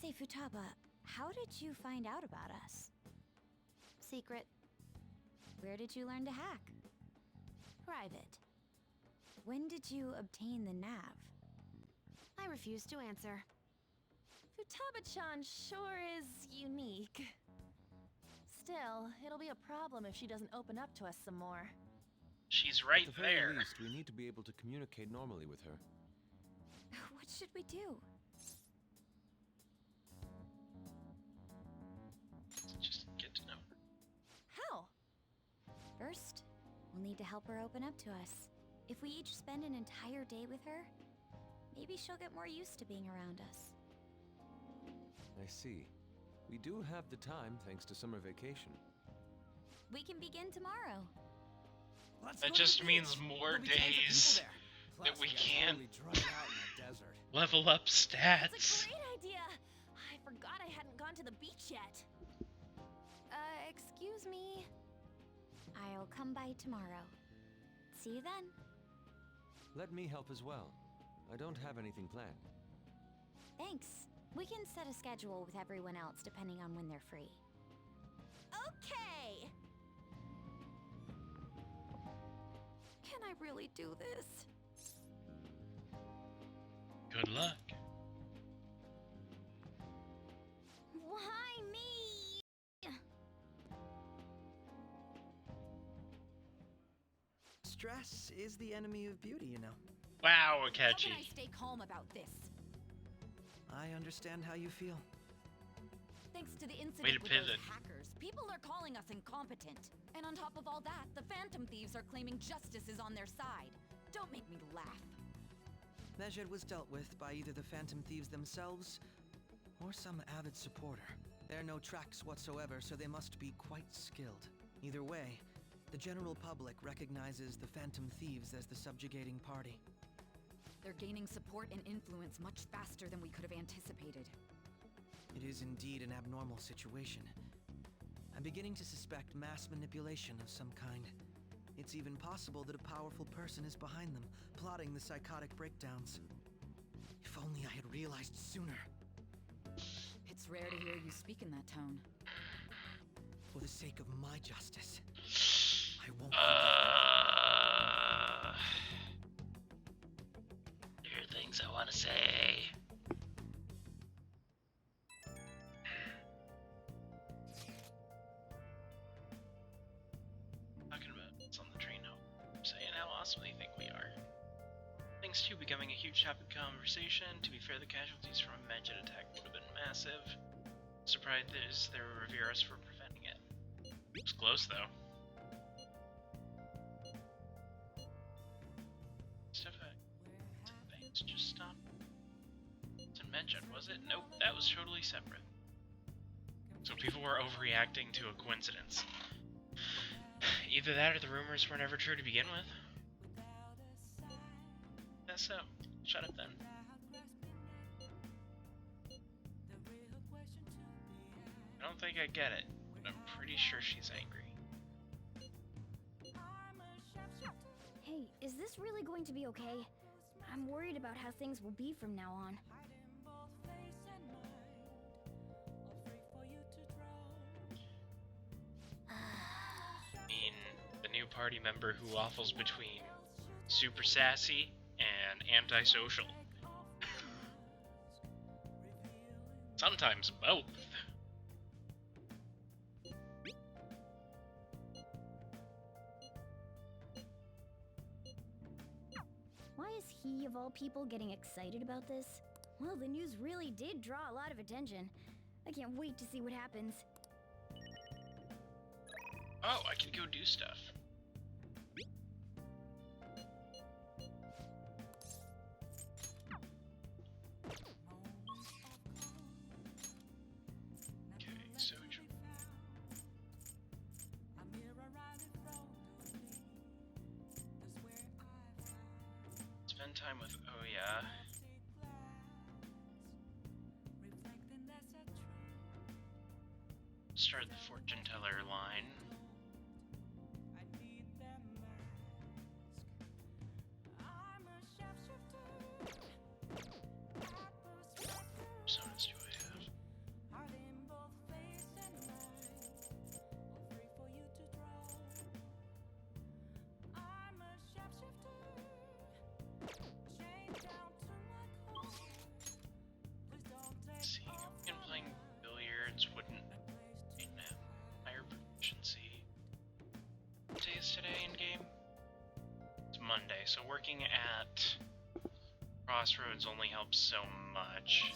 Say, Futaba, how did you find out about us? Secret. Where did you learn to hack? Private. When did you obtain the nav? I refuse to answer. Futaba-chan sure is unique. Still, it'll be a problem if she doesn't open up to us some more. She's right At the very there. least, we need to be able to communicate normally with her. What should we do? Just get to know her. How? First, we'll need to help her open up to us. If we each spend an entire day with her, maybe she'll get more used to being around us. I see. We do have the time thanks to summer vacation. We can begin tomorrow. That just means more days that we can't level up stats. That's a great idea! I forgot I hadn't gone to the beach yet. Excuse me? I'll come by tomorrow. See you then. Let me help as well. I don't have anything planned. Thanks. We can set a schedule with everyone else depending on when they're free. Okay! Can I really do this? Good luck. Why me? Stress is the enemy of beauty, you know. Wow, How Akechi. can I stay calm about this? I understand how you feel. Thanks to the Way to incident with those pivot. hackers, people are calling us incompetent. And on top of all that, the Phantom Thieves are claiming justice is on their side. Don't make me laugh. Medjed was dealt with by either the Phantom Thieves themselves or some avid supporter. There are no tracks whatsoever, so they must be quite skilled. Either way, the general public recognizes the Phantom Thieves as the subjugating party. They're gaining support and influence much faster than we could have anticipated. It is indeed an abnormal situation. I'm beginning to suspect mass manipulation of some kind. It's even possible that a powerful person is behind them, plotting the psychotic breakdowns. If only I had realized sooner. It's rare to hear you speak in that tone. For the sake of my justice, I won't There are things I want to say. Talking about it's on the train now. Saying how awesome they think we are. Things to becoming a huge topic of conversation. To be fair, the casualties from a Medjed attack would have been massive. Surprised there were Revere's for preventing it. It was close though. Stuff things just stopped. It's in Medjed, was it? Nope, that was totally separate. So people were overreacting to a coincidence. Either that or the rumors were never true to begin with. That's so. Shut up then. I don't think I get it, but I'm pretty sure she's angry. Hey, is this really going to be okay? I'm worried about how things will be from now on. I mean, the new party member who waffles between super sassy and antisocial. Sometimes both. Why is he, of all people, getting excited about this? Well, the news really did draw a lot of attention. I can't wait to see what happens. Oh, I can go do stuff. Okay, so spend time with Oya. Start the fortune teller line. Personas do I have? Let's see, and playing billiards wouldn't mean higher proficiency. What day is today in game? It's Monday, so working at Crossroads only helps so much.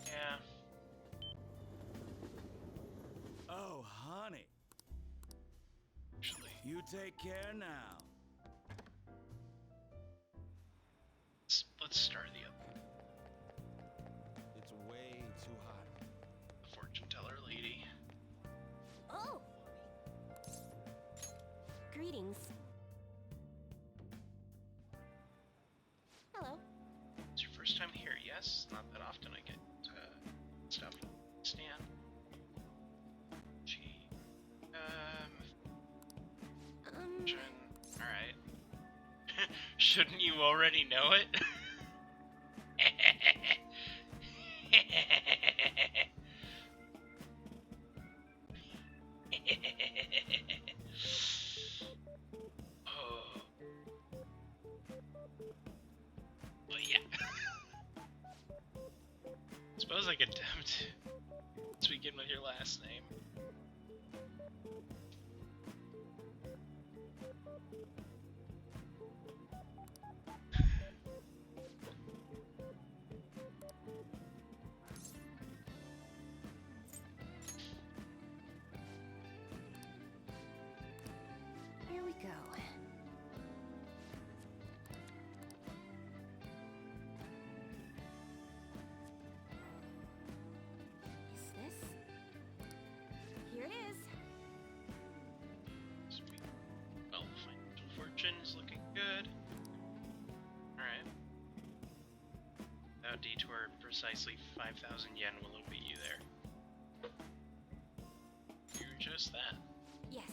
Yeah. Oh, honey. Actually, You take care now. let's start the other. It's way too hot. The fortune teller lady. Oh! Greetings. Hello. It's your first time here, yes? Not that often I get stuff. Stan. Gee. Alright. Shouldn't you already know it? Oh. Well, yeah. Suppose I could attempt to begin with your last name. Here we go. Is this? Here it is. Sweet. Well, financial fortune is looking good. Alright. Without detour, precisely 5,000 yen will obey you there. You're just that. Yes.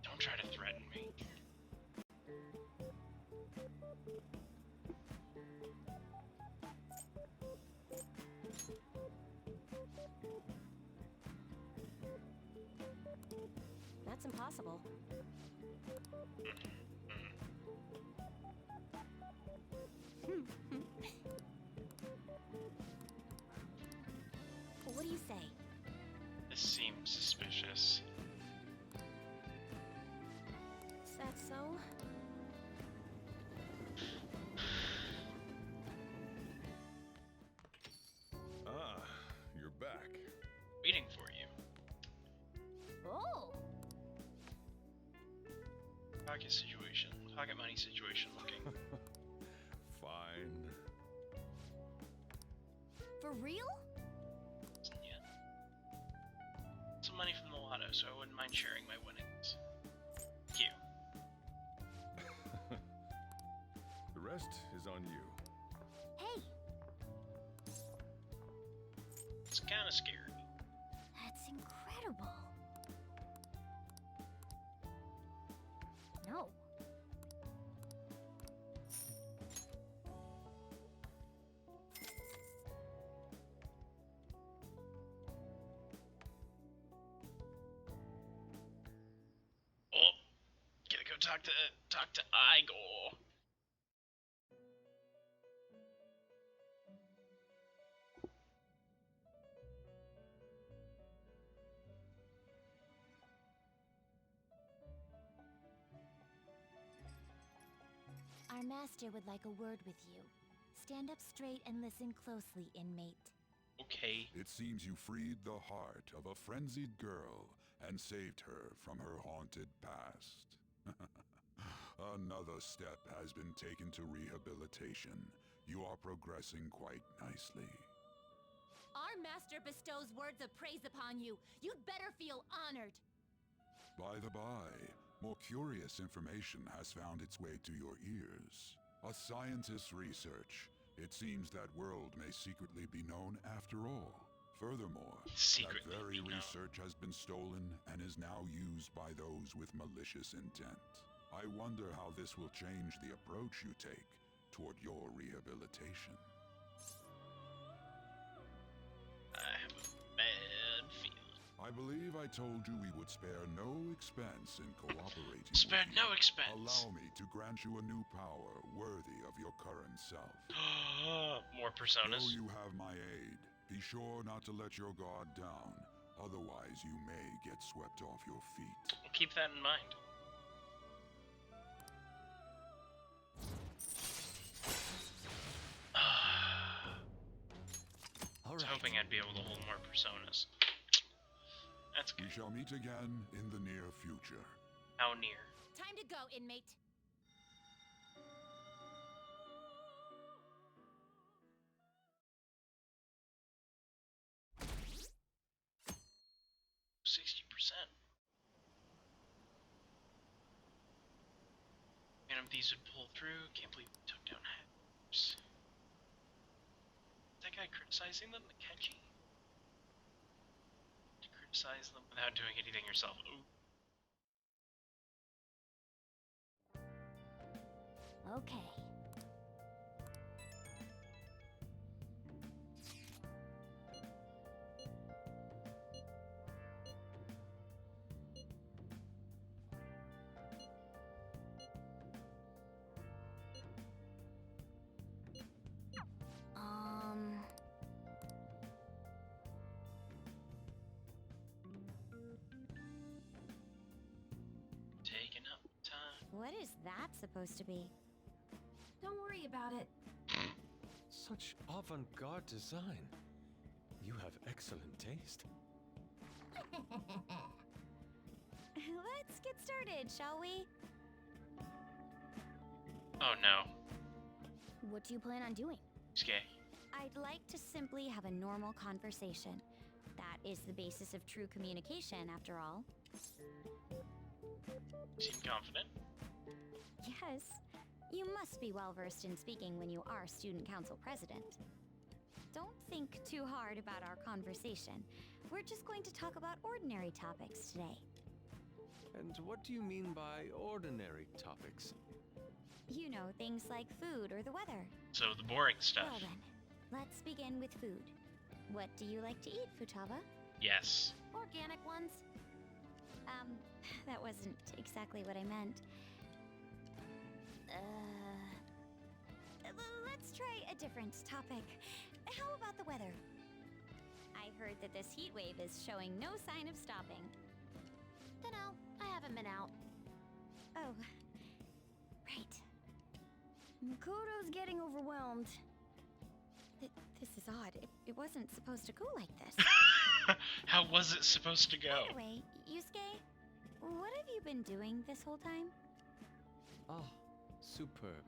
Don't try to threaten me. That's impossible. What do you say? This seems suspicious. Is that so? Ah, you're back. Waiting for you. Oh! Pocket situation. Pocket money situation looking. Fine. For real? Yeah. Some money from the lotto, so I wouldn't mind sharing my winnings. Thank you. The rest is on you. Hey, It's kind of scary. that's incredible. incredible. No. Oh, gotta go talk to Igor. Our master would like a word with you. Stand up straight and listen closely, inmate. Okay. It seems you freed the heart of a frenzied girl and saved her from her haunted past. Another step has been taken to rehabilitation. You are progressing quite nicely. Our master bestows words of praise upon you. You'd better feel honored. By the by, more curious information has found its way to your ears. A scientist's research. It seems that world may secretly be known after all. Furthermore, that very research has been stolen and is now used by those with malicious intent. I wonder how this will change the approach you take toward your rehabilitation. I have a bad feeling. I believe I told you we would spare no expense in cooperating. Spared with you. no expense. Allow me to grant you a new power worthy of your current self. More personas. Though you have my aid, be sure not to let your guard down. Otherwise, you may get swept off your feet. We'll keep that in mind. I was hoping I'd be able to hold more personas. That's good. We shall meet again in the near future. How near? Time to go, inmate. Phantom Thieves would pull through. Can't believe we took down hackers. That guy criticizing them, Akechi? To criticize them without doing anything yourself. Ooh. Okay. Taking up time. What is that supposed to be? Don't worry about it. Such avant-garde design. You have excellent taste. Let's get started, shall we? Oh no. What do you plan on doing? Okay. I'd like to simply have a normal conversation. That is the basis of true communication, after all. Seem confident? Yes. You must be well versed in speaking when you are student council president. Don't think too hard about our conversation. We're just going to talk about ordinary topics today. And what do you mean by ordinary topics? You know, things like food or the weather. So the boring stuff. Well then, let's begin with food. What do you like to eat, Futaba? Yes. Organic ones? That wasn't exactly what I meant. Let's try a different topic. How about the weather? I heard that this heat wave is showing no sign of stopping. Dunno, I haven't been out. Oh, right. Makoto's getting overwhelmed. This is odd. It wasn't supposed to go like this. How was it supposed to go? Anyway, Yusuke, what have you been doing this whole time? Ah, superb.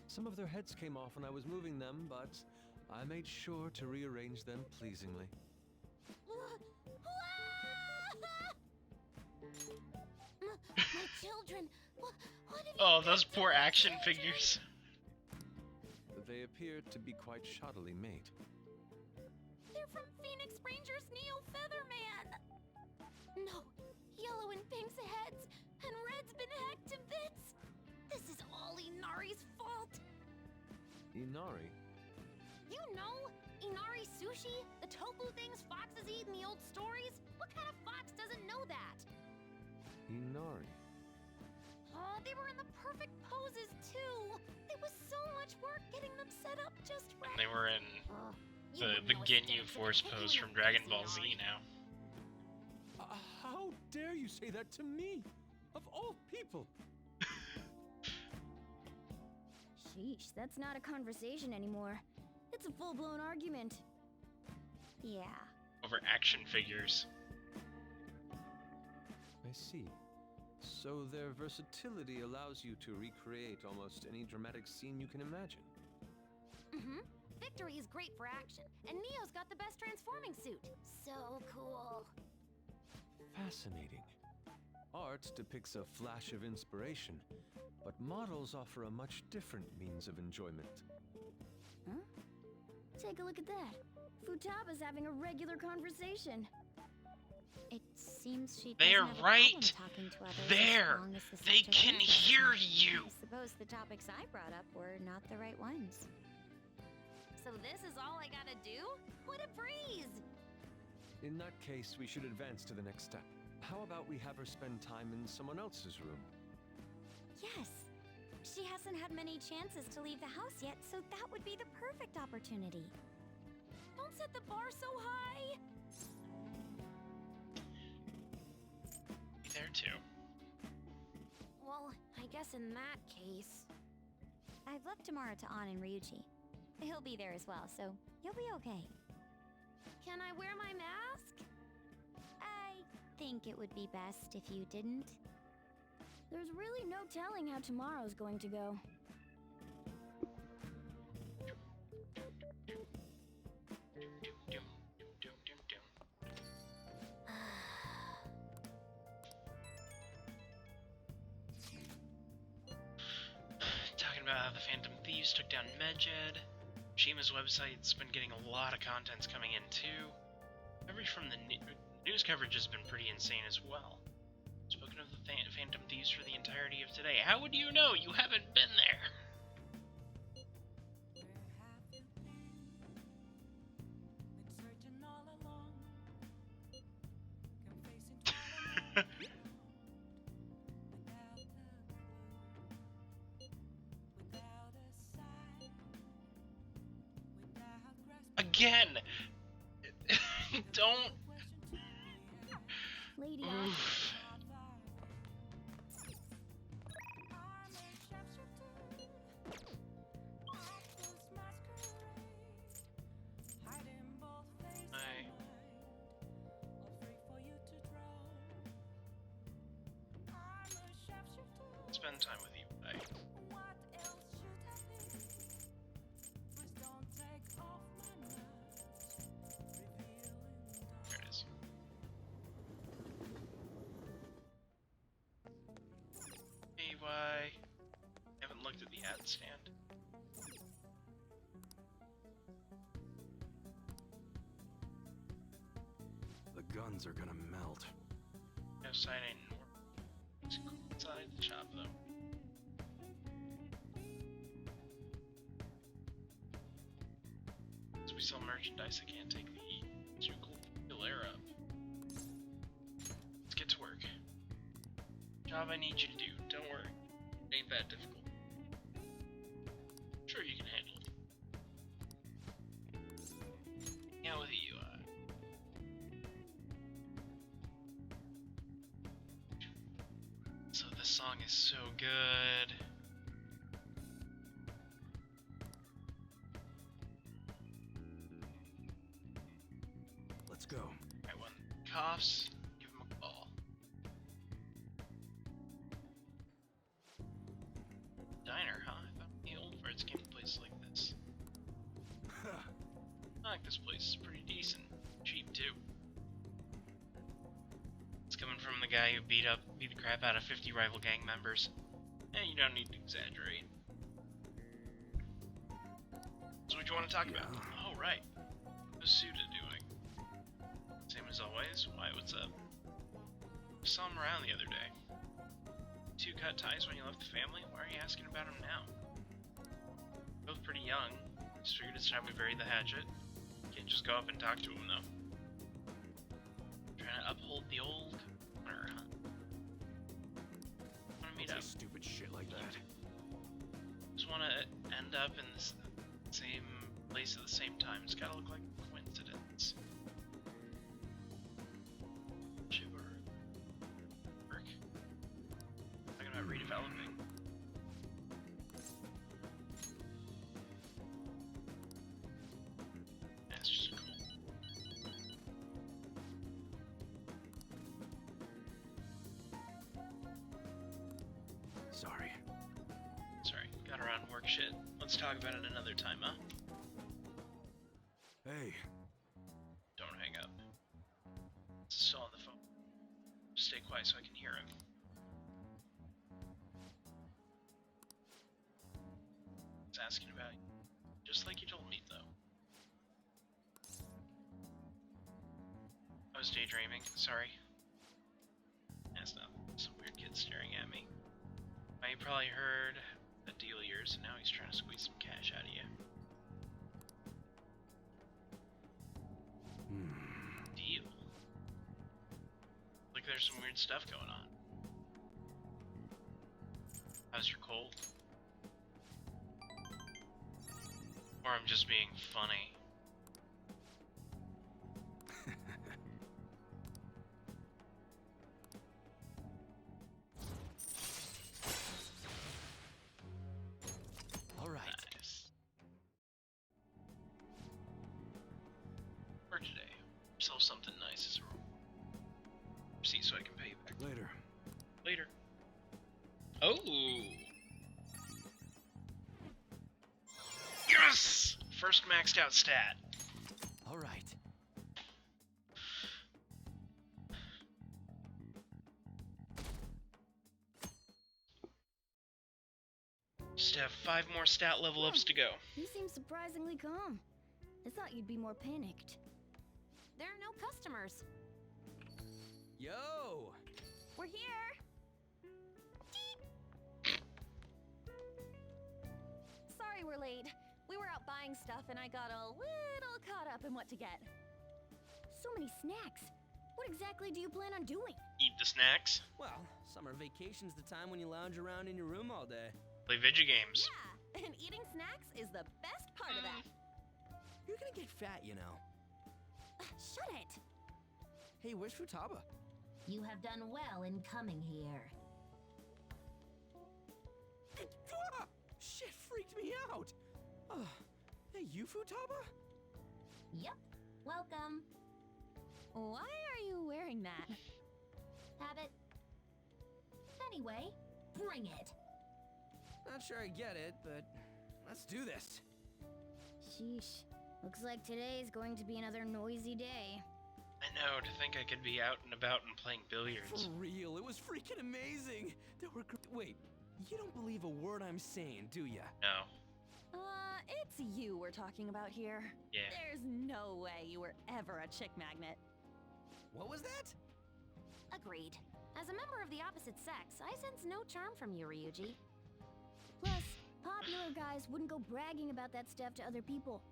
Some of their heads came off when I was moving them, but I made sure to rearrange them pleasingly. My children, what have you Oh, done those to poor my action children? figures. They appear to be quite shoddily made. They're from Phoenix Rangers Neo Featherman! No, Yellow and Pink's heads, and Red's been hacked to bits! This is all Inari's fault! Inari? You know, Inari sushi? The tofu things foxes eat in the old stories? What kind of fox doesn't know that? Inari. Oh, they were in the perfect poses, too! It was so much work getting them set up just right. And they were in the wouldn't know a Ginyu stance Force of pose from taking Dragon it, Ball Z Inari. now. How dare you say that to me? Of all people! Sheesh, that's not a conversation anymore. It's a full-blown argument. Yeah. Over action figures. I see. So their versatility allows you to recreate almost any dramatic scene you can imagine. Mm-hmm. Victory is great for action, and Neo's got the best transforming suit. So cool. Fascinating. Art depicts a flash of inspiration, but models offer a much different means of enjoyment. Huh? Take a look at that. Futaba's having a regular conversation. It seems she They're doesn't have a right problem talking to others there. as long as the They subject can interests hear them. you. I suppose the topics I brought up were not the right ones. So this is all I gotta do? What a breeze! In that case, we should advance to the next step. How about we have her spend time in someone else's room? Yes. She hasn't had many chances to leave the house yet, so that would be the perfect opportunity. Don't set the bar so high! There too. Well, I guess in that case... I've left Tamara to An and Ryuji. He'll be there as well, so you'll be okay. Can I wear my mask? I think it would be best if you didn't. There's really no telling how tomorrow's going to go. Talking about how the Phantom Thieves took down Medjed. Shima's website's been getting a lot of contents coming in too. Coverage from the news coverage has been pretty insane as well. Spoken of the Phantom Thieves for the entirety of today. How would you know? You haven't been there. Again! Don't... Lady Oof. Spend time with you. Bye. There it is. Hey, why? Haven't looked at the ad stand. The guns are gonna melt. No sight ain't work. It's cool inside the shop though. As we sell merchandise, I can't take the heat. It's too cool. Fill air up. Let's get to work. Job I need you to do. Don't worry. It ain't that difficult. Sure you can handle it. Yeah, with you, So this song is so good. Let's go. Right, when coughs, give him a call. Diner, huh? I thought the old farts came to places like this. I like this place. It's pretty decent. Cheap, too. It's coming from the guy who beat the crap out of 50 rival gang members. You don't need to exaggerate. So what you want to talk about? Oh, right. How's Suda doing? Same as always. Why, what's up? Saw him around the other day. Two cut ties when you left the family? Why are you asking about him now? Both pretty young. Just figured it's time we buried the hatchet. Can't just go up and talk to him, though. Trying to uphold the old honor, huh? Wanna meet up? Stupid shit like that. Just wanna end up in the same place at the same time. It's gotta look like a coincidence. Sure. Work. Talking about redeveloping. That's just cool. Sorry. Sorry, got around work shit. Let's talk about it another time, huh? Hey. Don't hang up. Still on the phone. Just stay quiet so I can hear him. He's asking about you. Just like you told me, though. I was daydreaming, sorry. That's not some weird kid staring at me. Now, you probably heard a deal of yours, and now he's trying to squeeze some cash out of you. Deal? Like there's some weird stuff going on. How's your cold? Or I'm just being funny. All right. Nice. For today, sell something nice as a rule. See, so I can pay you back. Later. Later. Oh! Yes! First maxed out stat. All right. Just have 5 more stat level ups to go. You seem surprisingly calm. I thought you'd be more panicked. There are no customers. Yo! We're here. Sorry we're late. We were out buying stuff and I got a little caught up in what to get. So many snacks. What exactly do you plan on doing? Eat the snacks. Well, summer vacation's the time when you lounge around in your room all day. Play video games. Yeah, and eating snacks is the best part of that. You're gonna get fat, you know. Shut it! Hey, where's Futaba? You have done well in coming here. Ah! Shit freaked me out! Hey, you Futaba? Yep. Welcome. Why are you wearing that? Habit. Anyway, bring it. Not sure I get it, but let's do this. Sheesh. Looks like today is going to be another noisy day. I know, to think I could be out and about and playing billiards. For real, it was freaking amazing. There were wait, you don't believe a word I'm saying, do ya? No. It's you we're talking about here. Yeah. There's no way you were ever a chick magnet. What was that? Agreed. As a member of the opposite sex, I sense no charm from you, Ryuji. Plus, popular guys wouldn't go bragging about that stuff to other people.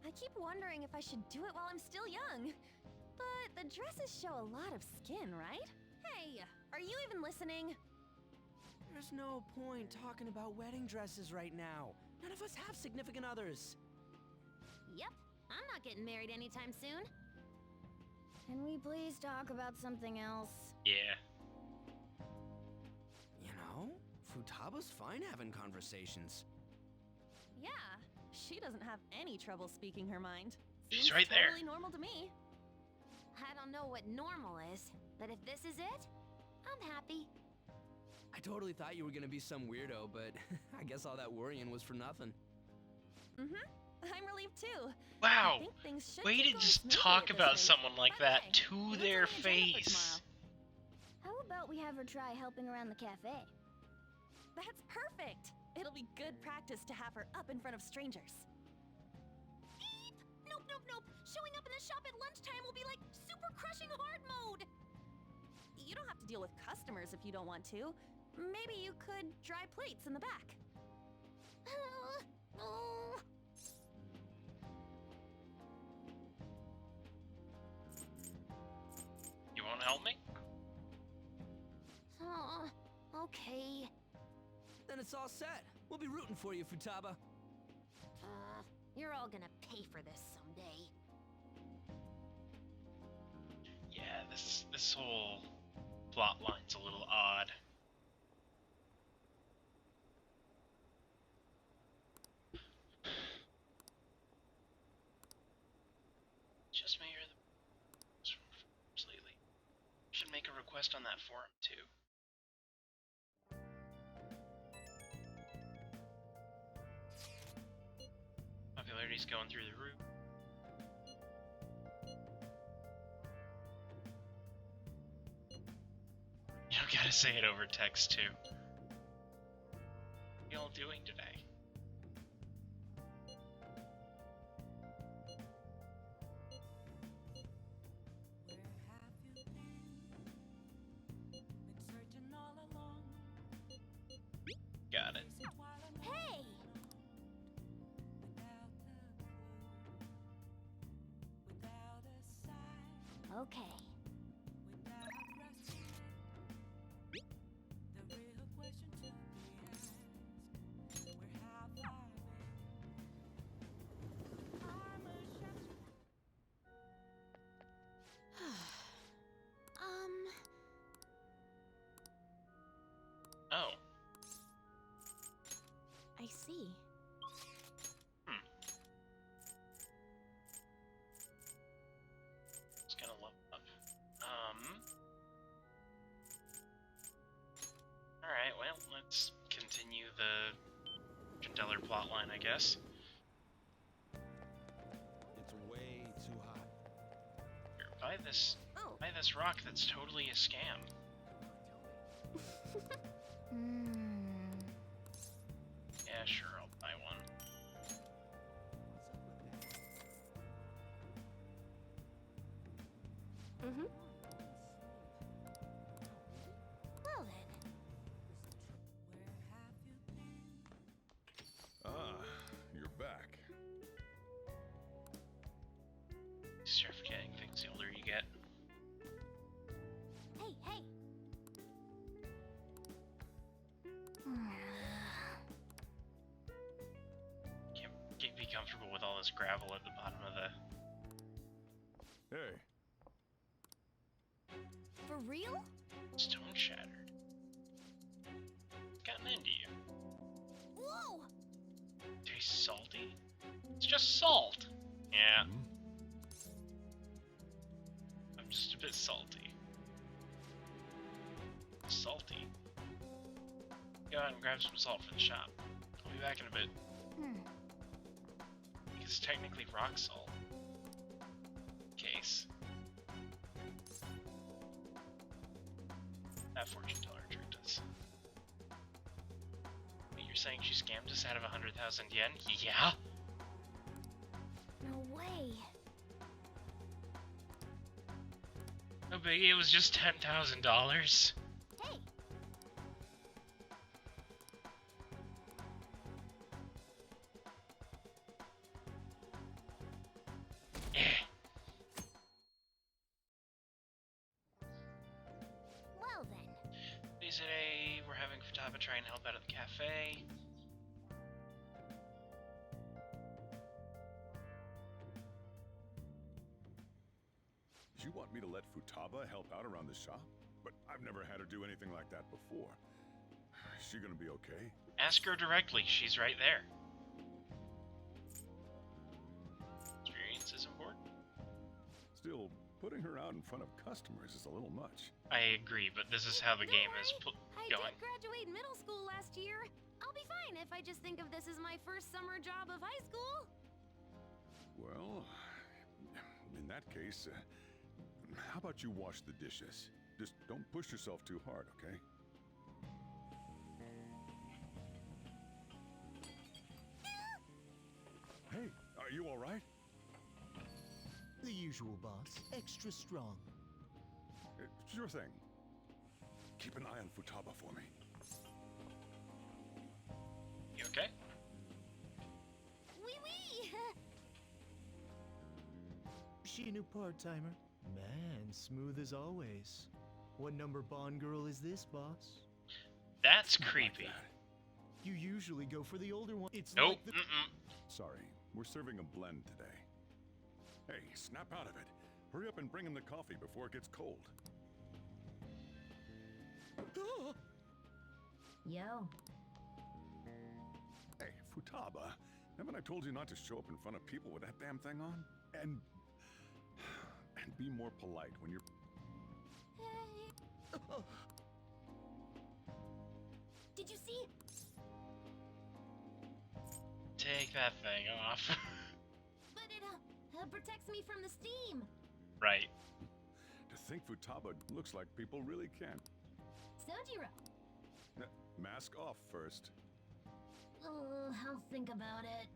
I keep wondering if I should do it while I'm still young. But the dresses show a lot of skin, right? Hey, are you even listening? There's no point talking about wedding dresses right now. None of us have significant others. Yep, I'm not getting married anytime soon. Can we please talk about something else? Yeah. You know, Futaba's fine having conversations. Yeah, she doesn't have any trouble speaking her mind. She's Seems right there. Totally normal to me. I don't know what normal is, but if this is it, I'm happy. I totally thought you were gonna be some weirdo, but I guess all that worrying was for nothing. I'm relieved too. Wow. I think things should Way keep to going just smoothly talk at this about rate. someone like By the that way, to what's their on the agenda for face. tomorrow? How about we have her try helping around the cafe? That's perfect. It'll be good practice to have her up in front of strangers. Beep! No Nope. Showing up in the shop at lunchtime will be like super crushing hard mode. You don't have to deal with customers if you don't want to. Maybe you could dry plates in the back. Oh. You won't help me? Oh, okay. Then it's all set. We'll be rooting for you, Futaba. You're all gonna pay for this someday. Yeah, this whole plot line's a little odd. Just may hear the lately. Should make a request on that forum too. Popularity's going through the roof. You don't gotta say it over text too. What y'all doing today? Got it. Hey! Okay. Oh. I see. It's gonna look up. Alright, well, let's continue the Condeller plotline, I guess. It's way too hot. Here, buy this rock that's totally a scam. Yeah, sure, I'll buy one. Mm-hmm. Well then. Ah, you're back. Start forgetting things the older you get. Hey. Can't be comfortable with all this gravel at the bottom of the... Hey. For real? Stone shattered. What's gotten into you? Whoa! Tastes salty? It's just salt. Yeah. I'm just a bit salty. Salty. Go out and grab some salt for the shop. I'll be back in a bit. It's technically rock salt. Case. That fortune teller tricked us. Wait, you're saying she scammed us out of 100,000 yen? Yeah? No way. No biggie, it was just $10,000. Hey. Well then. Is it a... We're having Futaba try and help out at the cafe. You want me to let Futaba help out around the shop? But I've never had her do anything like that before. Is she gonna be okay? Ask her directly, she's right there. Experience is important. Still, putting her out in front of customers is a little much. I agree, but this is how the game is I going. did graduate middle school last year. I'll be fine if I just think of this as my first summer job of high school. Well, in that case, how about you wash the dishes? Just don't push yourself too hard, okay? Hey, are you all right? usual, boss. Extra strong. Sure thing. Keep an eye on Futaba for me. You okay? Wee wee! She a new part-timer? Man, smooth as always. What number Bond girl is this, boss? That's creepy. You usually go for the older one. It's Nope. like the... Sorry, we're serving a blend today. Hey, snap out of it. Hurry up and bring him the coffee before it gets cold. Yo. Hey, Futaba, haven't I told you not to show up in front of people with that damn thing on? And be more polite when you're... Did you see? Take that thing off. But it protects me from the steam. Right. To think Futaba looks like people really can. Sojiro. Mask off first. Oh, I'll think about it.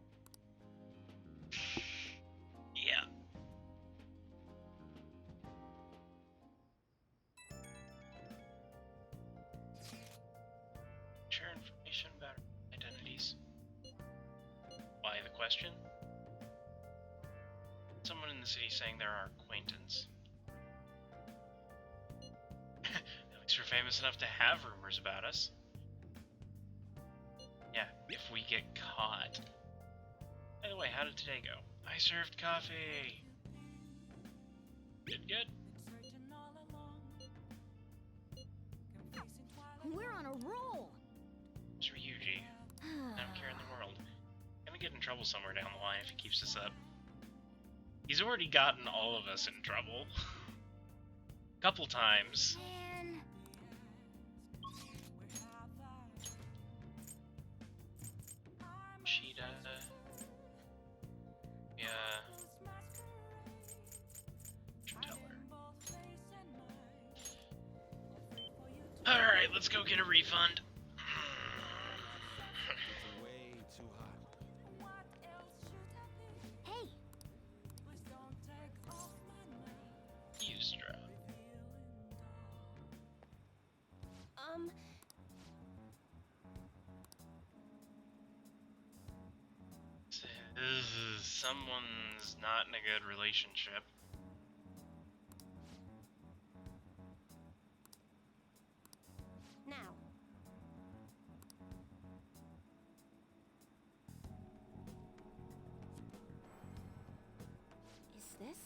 Yeah. Share information about identities. Why the question? Someone in the city saying they're our acquaintance. At least we're famous enough to have rumors about us. Yeah, if we get caught. By the way, how did today go? I served coffee. Good. We're on a roll. It's Ryuji. I don't care in the world. Gonna get in trouble somewhere down the line if he keeps this up. He's already gotten all of us in trouble. Couple times. Man. Cheetah. Yeah. Should tell her. Alright, let's go get a refund. Way too hot. Hey. Eavesdrop. Someone's not in a good relationship. Now. Is this?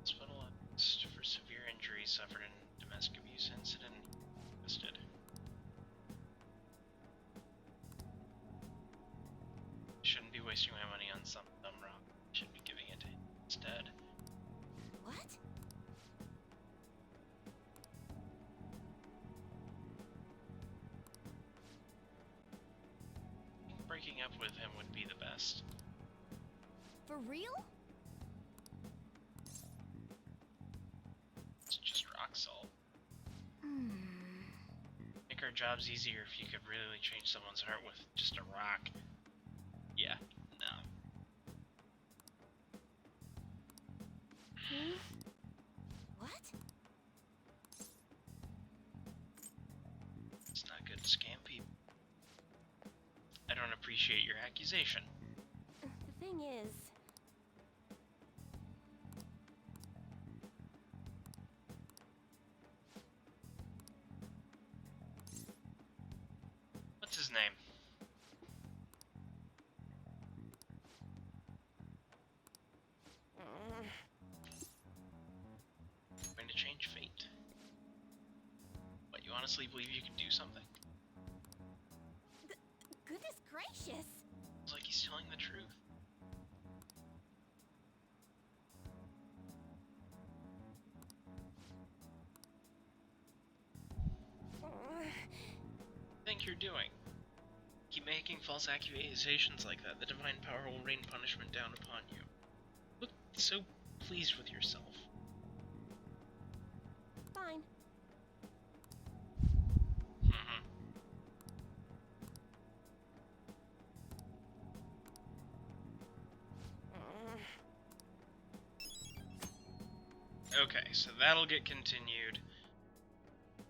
Hospitalized for severe injuries suffered in domestic abuse incident. Listed. Shouldn't be wasting my money on some dumb rock. Should be giving it instead. What? I think breaking up with him would be the best. For real? It's just rock salt. Make our jobs easier if you could really change someone's heart with just a rock. Yeah, no. What? It's not good to scam people. I don't appreciate your accusation. The thing is, What's his name? Going to change fate. What, you honestly believe you can do something? Goodness gracious. It's like he's telling the truth. Think you're doing? Keep making false accusations like that. The divine power will rain punishment down upon you. Look so pleased with yourself. fine. Okay, so that'll get continued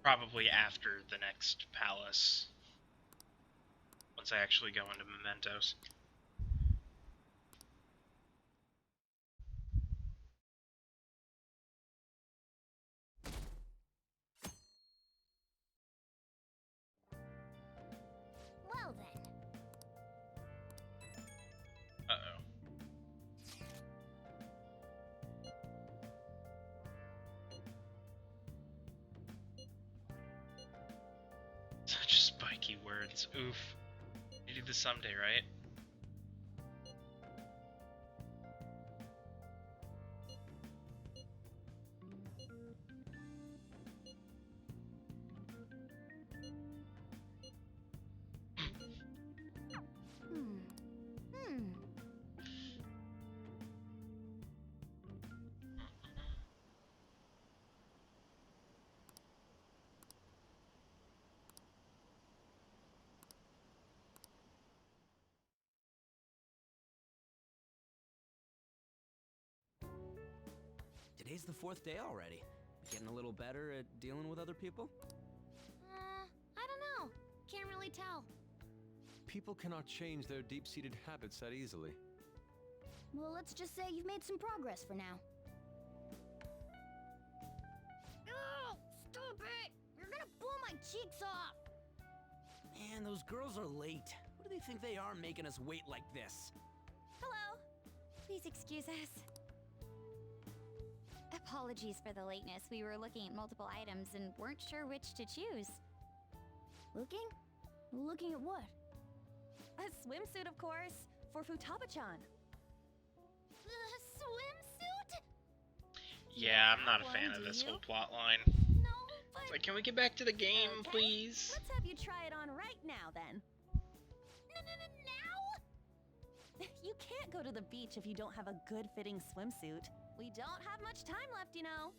probably after the next palace. Once I actually go into Mementos. Well then. Uh-oh. Such spiky words. Oof. You do this someday, right? Today's the 4th day already. Getting a little better at dealing with other people? I don't know. Can't really tell. People cannot change their deep-seated habits that easily. Well, let's just say you've made some progress for now. Oh, stop it! You're gonna blow my cheeks off! Man, those girls are late. What do they think they are making us wait like this? Hello. Please excuse us. Apologies for the lateness. We were looking at multiple items and weren't sure which to choose. Looking? Looking at what? A swimsuit, of course, for Futaba-chan. The swimsuit? Yeah, I'm not a fan of this whole plot line. No, but... It's like, can we get back to the game, please? Let's have you try it on right now, then. Now? You can't go to the beach if you don't have a good-fitting swimsuit. We don't have much time left, you know.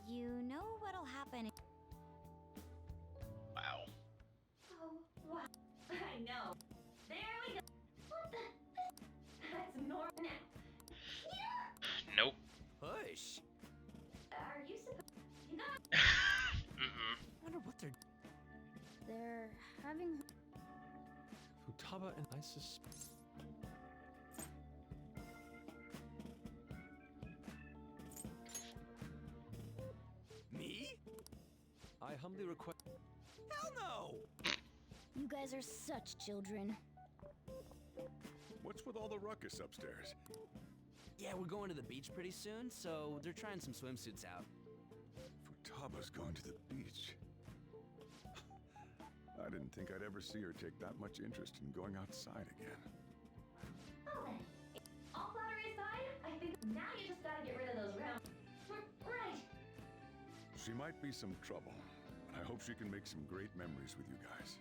You know what'll happen. Wow. Oh, wow. I know. There we go. What the? That's normal now. Nope. Push. Are you supposed? No. Wonder what they're. They're having. Futaba and Isis. Me? I humbly request. Hell no! You guys are such children. What's with all the ruckus upstairs? Yeah, we're going to the beach pretty soon, so they're trying some swimsuits out. Futaba's going to the beach. I didn't think I'd ever see her take that much interest in going outside again. Well then, all flattery aside, I think now you just gotta get rid of those rounds. Right. She might be some trouble, but I hope she can make some great memories with you guys.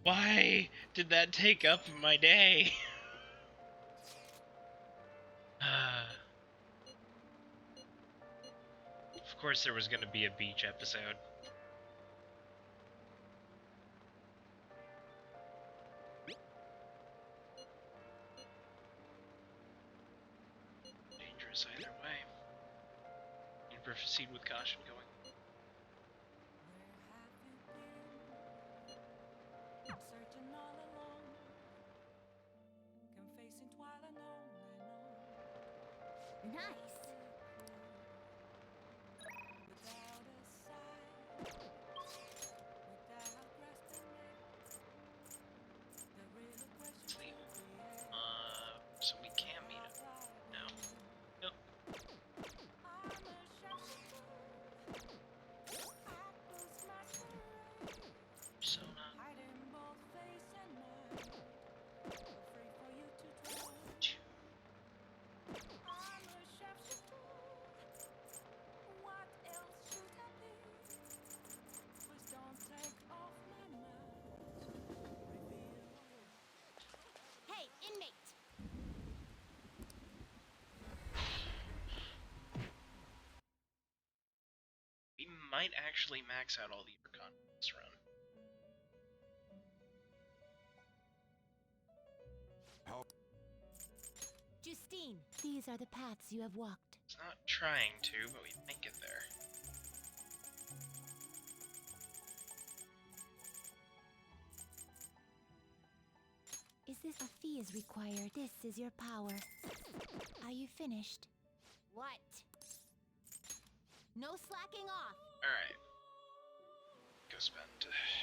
Why did that take up my day? Of course there was gonna be a beach episode. Dangerous either way. You proceed with caution going. Searching all alone, confessing while I know. Nice. Without a sigh, without grasping it, the real question So we can meet him. No. Nope. Persona. Hey, inmate. We might actually max out all the Archon this run. pristine. These are the paths you have walked. It's not trying to, but we might get there. Is this a fee is required? This is your power. Are you finished? What? No slacking off. Alright. Go spend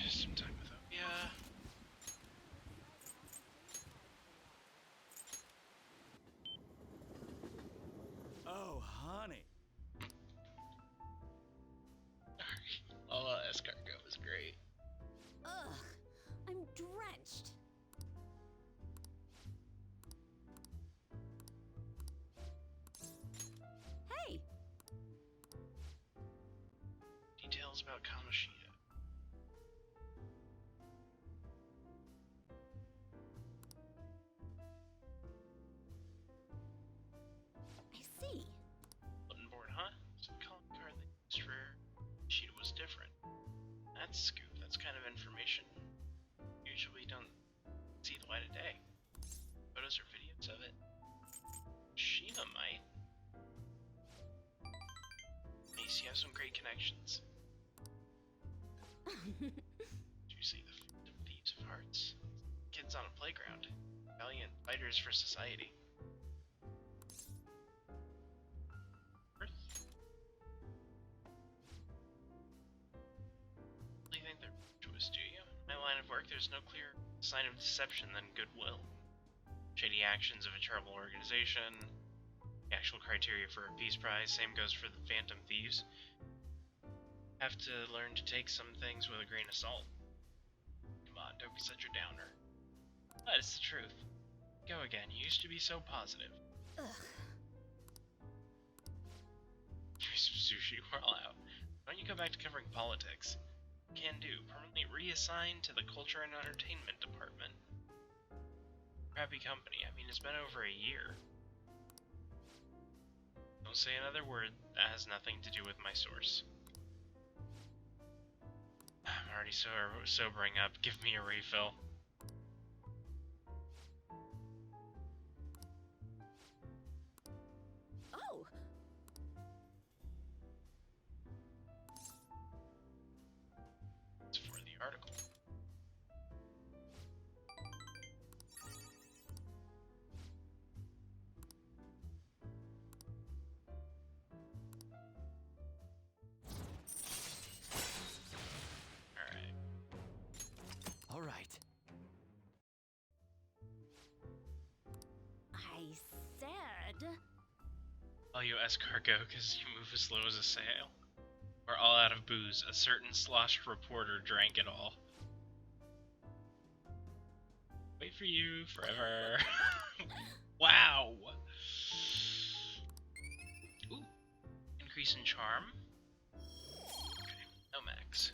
some time with Opia. Oh, honey. Oh, escargot was great. Ugh, I'm drenched. Hey! Details about Kamoshida. I see. Bulletin board, huh? So the calling card they used for Shida was different. That's scoop. That's kind of information usually don't see the light of day. Photos or videos of it. Shida might. Nice, you have some great connections. Do you see the Thieves of Hearts? Kids on a playground. Valiant fighters for society. Earth? You think they're virtuous, do you? In my line of work, there's no clear sign of deception than goodwill. Shady actions of a charitable organization. The actual criteria for a peace prize. Same goes for the Phantom Thieves. Have to learn to take some things with a grain of salt. Come on, don't be such a downer. But it's the truth. Go again, you used to be so positive. Ugh. Sushi, we're all out. Why don't you go back to covering politics? Can do. Permanently reassigned to the Culture and Entertainment Department. Crappy company. I mean, it's been over a year. Don't say another word. That has nothing to do with my source. I'm already sobering up. Give me a refill. Oh! It's for the article. All right. I said... Oh, you escargot because you move as slow as a sail. We're all out of booze. A certain sloshed reporter drank it all. Wait for you forever. Wow. Ooh. Increase in charm. Okay, no max.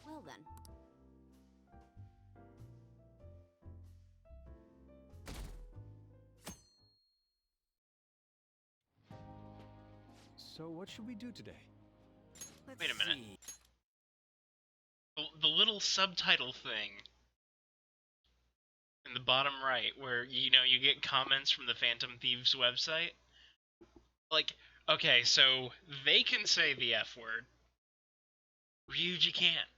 Well then. So what should we do today? Wait a minute. The little subtitle thing in the bottom right where, you know, you get comments from the Phantom Thieves website. Like, okay, so they can say the F word. Ryuji can't.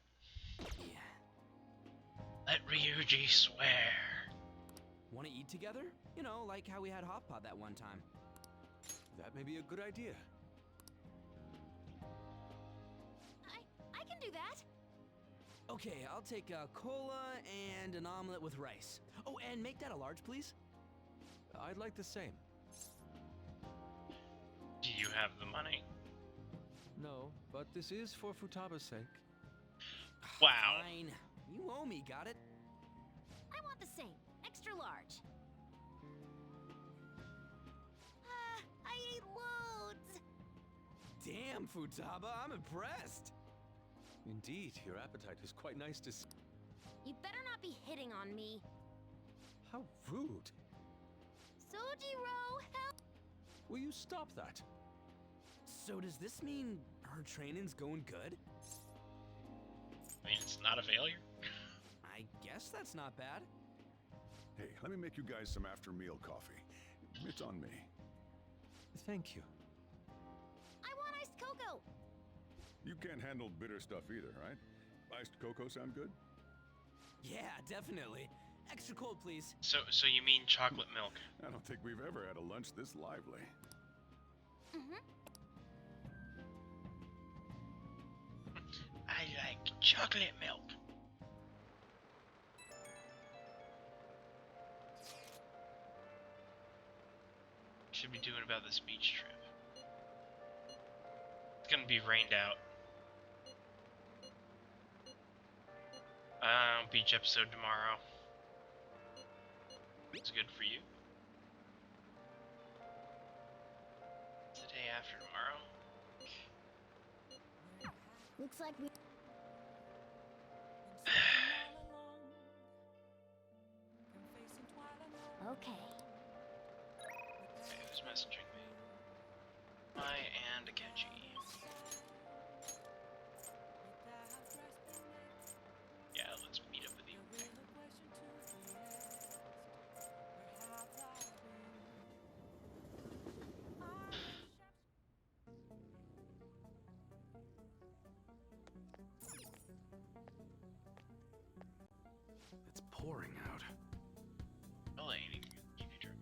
Let Ryuji swear. Want to eat together? You know, like how we had hot pot that one time. That may be a good idea. I can do that. Okay, I'll take a cola and an omelet with rice. Oh, and make that a large, please. I'd like the same. Do you have the money? No, but this is for Futaba's sake. Wow. Fine. You owe me, got it? I want the same. Extra large. I ate loads. Damn, Futaba, I'm impressed. Indeed, your appetite is quite nice to see. You better not be hitting on me. How rude. Sojiro, help! Will you stop that? So does this mean her training's going good? I mean, it's not a failure. I guess that's not bad. Hey, let me make you guys some after-meal coffee. It's on me. Thank you. I want iced cocoa! You can't handle bitter stuff either, right? Iced cocoa sound good? Yeah, definitely. Extra cold, please. So you mean chocolate milk? I don't think we've ever had a lunch this lively. Mm-hmm. I like chocolate milk. Should be doing about this beach trip. It's gonna be rained out. Beach episode tomorrow. It's good for you. It's the day after tomorrow. Looks like we. Okay. Okay, who's messaging me? Mai and Akechi. Yeah, let's meet up with you. It's pouring out. Well, I need to keep you drunk.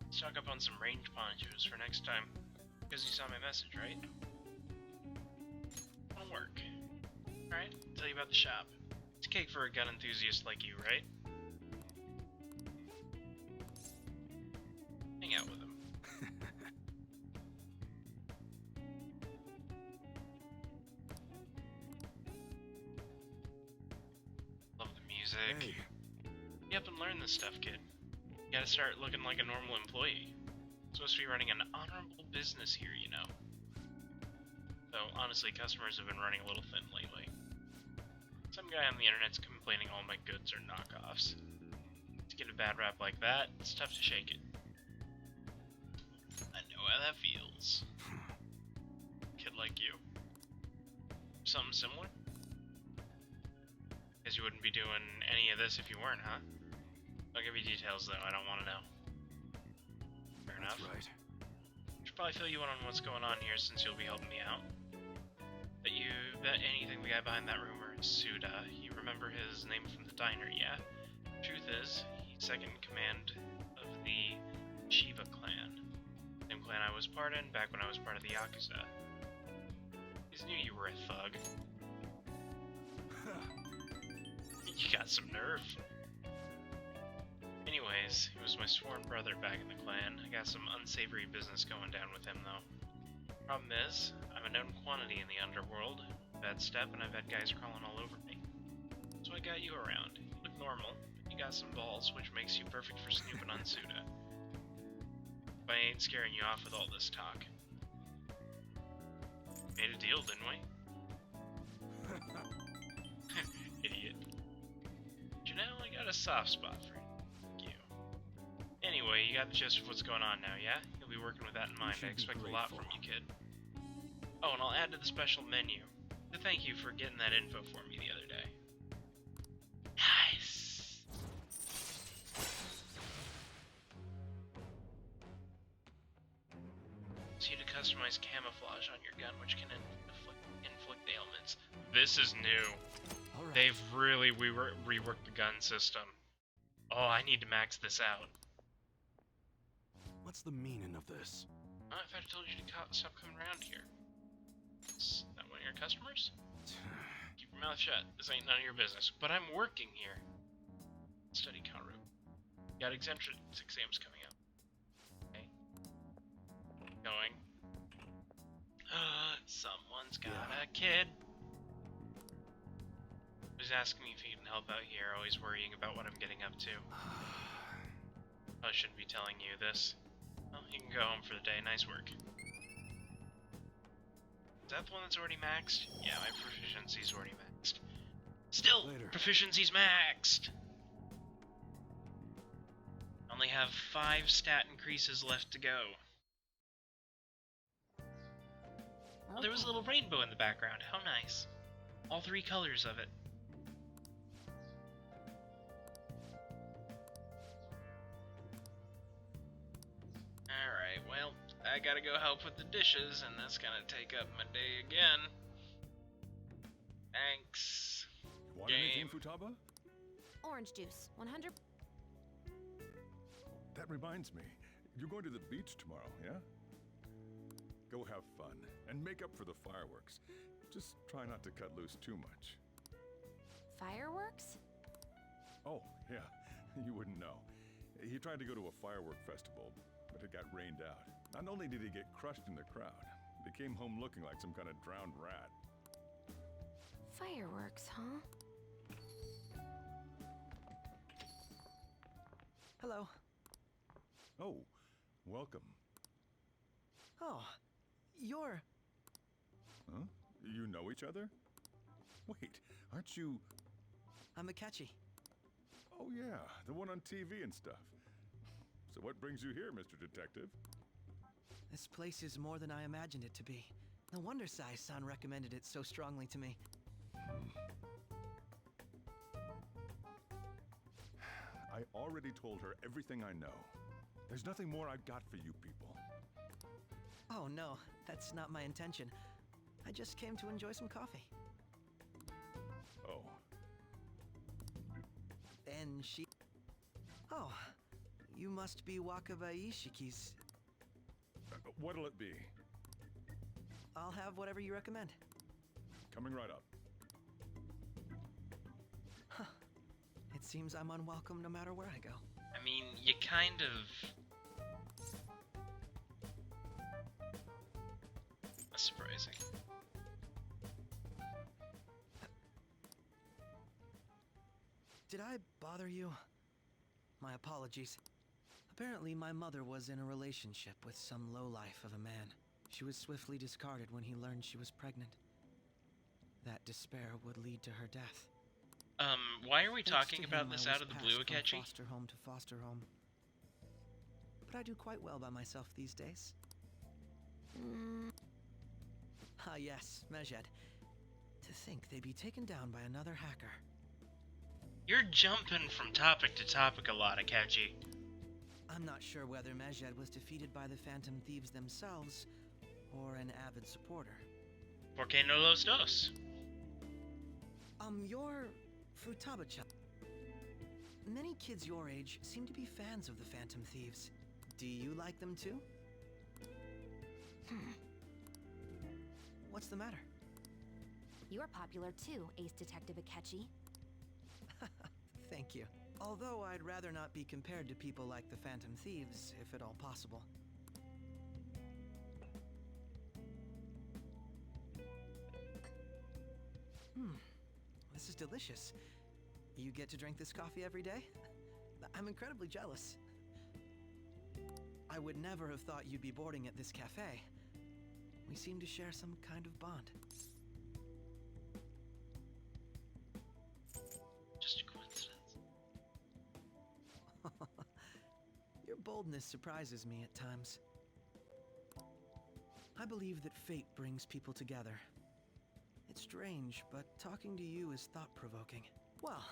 Stock up on some range ponchos for next time. Because you saw my message, right? Wanna work. Alright, tell you about the shop. It's cake for a gun enthusiast like you, right? Hang out with him. Love the music. Hey. Get up and learn this stuff, kid. You gotta start looking like a normal employee. Supposed to be running an honorable business here, you know. Though, honestly, customers have been running a little thin lately. Some guy on the internet's complaining all my goods are knockoffs. To get a bad rap like that, it's tough to shake it. I know how that feels. Kid like you. Something similar? Guess you wouldn't be doing any of this if you weren't, huh? I'll give you details, though. I don't want to know. Fair enough. That's right. Should probably fill you in on what's going on here since you'll be helping me out. But you bet anything the guy behind that rumor is Suda. You remember his name from the diner, yeah? Truth is, he's second in command of the Shiva clan. Same clan I was part in back when I was part of the Yakuza. Just knew you were a thug. You got some nerve. Anyways, he was my sworn brother back in the clan. I got some unsavory business going down with him, though. Problem is, I'm a known quantity in the underworld. Bad step, and I've had guys crawling all over me. So I got you around. You look normal, but you got some balls, which makes you perfect for snooping on Suda. But I ain't scaring you off with all this talk. Made a deal, didn't we? Idiot. But you know, I got a soft spot for you. Anyway, you got the gist of what's going on now, yeah? You'll be working with that in mind. I expect a lot from you, kid. Oh, and I'll add to the special menu. To thank you for getting that info for me the other day. Nice! So you to customize camouflage on your gun, which can inflict ailments. This is new. All right. They've really reworked the gun system. Oh, I need to max this out. What's the meaning of this? If I told you to stop coming around here. Is that one of your customers? Keep your mouth shut. This ain't none of your business. But I'm working here. Study Kaoru. Got exemptions exams coming up. Okay. Going. Someone's got a kid. Who's asking me if he can help out here, always worrying about what I'm getting up to. I shouldn't be telling you this. Well, you can go home for the day. Nice work. Is that the one that's already maxed? Yeah, my proficiency's already maxed. Still, proficiency's maxed! Only have 5 stat increases left to go. Oh, there was a little rainbow in the background. How nice. All 3 colors of it. I gotta go help with the dishes, and that's gonna take up my day again. Thanks. Want anything, Futaba? Orange juice, 100. That reminds me. You're going to the beach tomorrow, yeah? Go have fun and make up for the fireworks. Just try not to cut loose too much. Fireworks? Oh, yeah. You wouldn't know. He tried to go to a firework festival, but it got rained out. Not only did he get crushed in the crowd, but he came home looking like some kind of drowned rat. Fireworks, huh? Hello. Oh, welcome. Oh, you're... Huh? You know each other? Wait, aren't you... I'm Akechi. Oh yeah, the one on TV and stuff. So what brings you here, Mr. Detective? This place is more than I imagined it to be. No wonder Sai-san recommended it so strongly to me. I already told her everything I know. There's nothing more I've got for you people. Oh no, that's not my intention. I just came to enjoy some coffee. Oh. And she... Oh, you must be Wakaba Ishiki's... What'll it be? I'll have whatever you recommend. Coming right up. Huh. It seems I'm unwelcome no matter where I go. I mean, you kind of... That's surprising. Did I bother you? My apologies. Apparently, my mother was in a relationship with some lowlife of a man. She was swiftly discarded when he learned she was pregnant. That despair would lead to her death. Why are we Thanks talking to about him, this I out was of the passed blue, from Akechi? foster home to foster home. But I do quite well by myself these days. Ah yes, Mejed. To think they'd be taken down by another hacker. You're jumping from topic to topic a lot, Akechi. I'm not sure whether Mejed was defeated by the Phantom Thieves themselves, or an avid supporter. Por qué no los dos? You're Futaba-chan. Many kids your age seem to be fans of the Phantom Thieves. Do you like them too? What's the matter? You're popular too, Ace Detective Akechi. Thank you. Although I'd rather not be compared to people like the Phantom Thieves, if at all possible. This is delicious. You get to drink this coffee every day? I'm incredibly jealous. I would never have thought you'd be boarding at this cafe. We seem to share some kind of bond. Just a coincidence. Your boldness surprises me at times. I believe that fate brings people together. It's strange, but talking to you is thought-provoking. Well,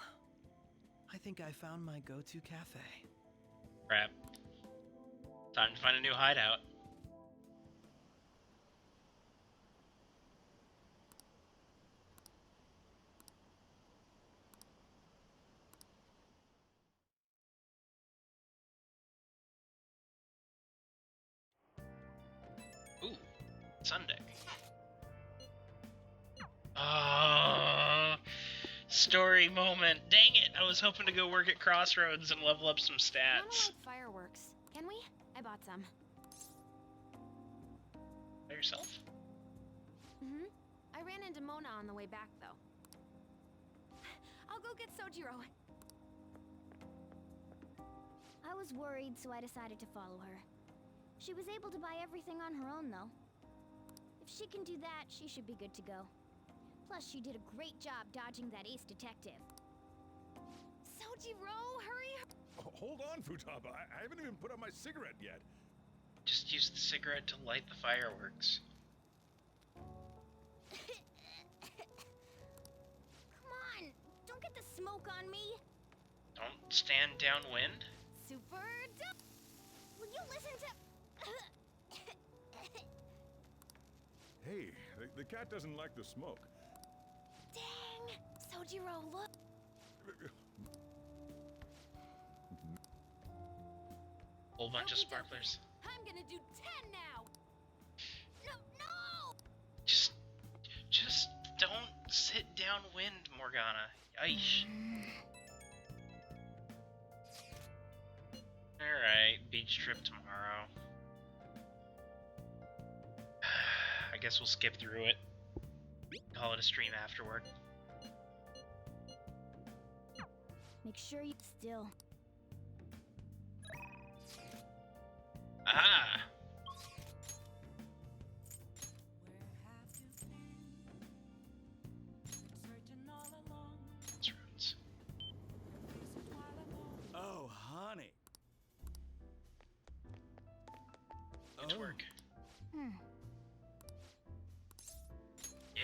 I think I found my go-to cafe. Crap. Time to find a new hideout. Ooh, Sunday. Story moment. Dang it! I was hoping to go work at Crossroads and level up some stats. Fireworks. Can we? I bought some. By yourself? I ran into Mona on the way back, though. I'll go get Sojiro. I was worried, so I decided to follow her. She was able to buy everything on her own, though. If she can do that, she should be good to go. Plus, she did a great job dodging that Ace Detective. Sojiro, hurry! Oh, hold on, Futaba. I haven't even put out my cigarette yet. Just use the cigarette to light the fireworks. Come on! Don't get the smoke on me! Don't stand downwind. Super dumb! Will you listen to... Hey, the cat doesn't like the smoke. Dang! Sojiro, look! Whole bunch of sparklers. I'm gonna do 10 now! No! Just don't sit downwind, Morgana. Aish. Alright, beach trip tomorrow. I guess we'll skip through it. Call it a stream afterward. Make sure you still. Ah! That's roads. Oh, honey. Good work. Hmm. Yeah.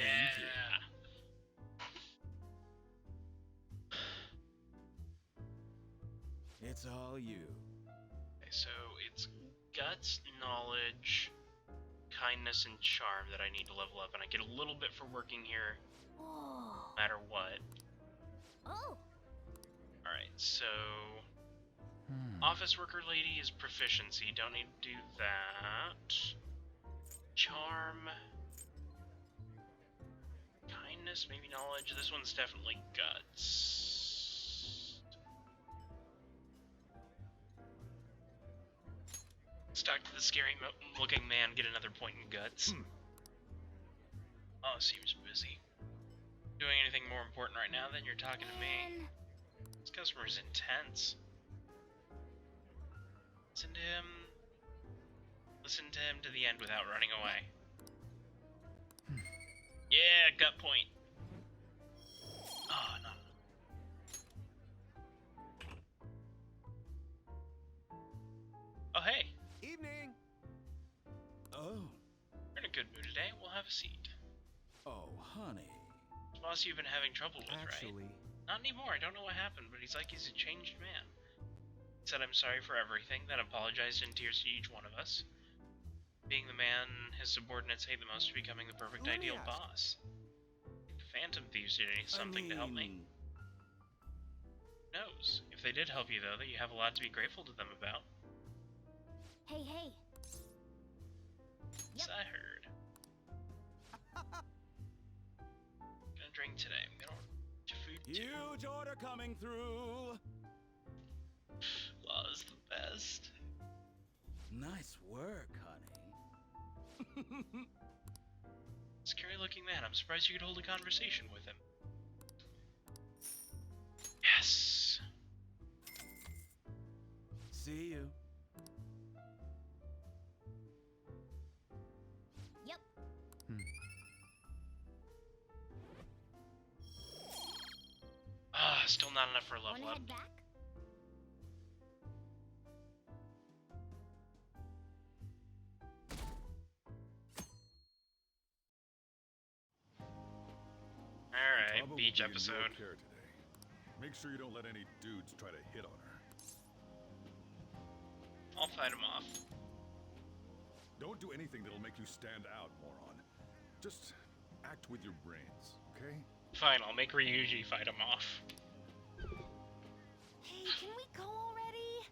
It's all you. Okay, so it's guts, knowledge, kindness, and charm that I need to level up, and I get a little bit for working here, no matter what. Oh. Alright, so office worker lady is proficiency. Don't need to do that. Charm, kindness, maybe knowledge. This one's definitely guts. Let's talk to the scary looking man, get another point in guts. Oh, seems busy. Doing anything more important right now than you're talking to me? This customer's intense. Listen to him. Listen to him to the end without running away. Yeah, gut point. Oh, no. Oh, hey. Evening. Oh. You're in a good mood today. We'll have a seat. Oh, honey. Boss you've been having trouble with, Actually, right? Not anymore. I don't know what happened, but he's like he's a changed man. He said I'm sorry for everything, then apologized in tears to each one of us. Being the man his subordinates hate the most, becoming the perfect Let me ideal ask. boss. Phantom Thieves did something to help me. Who knows? If they did help you, though, that you have a lot to be grateful to them about. Hey. Yes, I heard. Gonna drink today. I'm gonna order food too. Huge order coming through. Law's the best. Nice work, honey. Scary looking man. I'm surprised you could hold a conversation with him. Yes. See you. Yep. Ah, still not enough for a level Wanna up. head back? Alright, Bubba will beach be in your episode. care today. Make sure you don't let any dudes try to hit on her. I'll fight him off. Don't do anything that'll make you stand out, moron. Just act with your brains, okay? Fine, I'll make Ryuji fight him off. Hey, can we go already?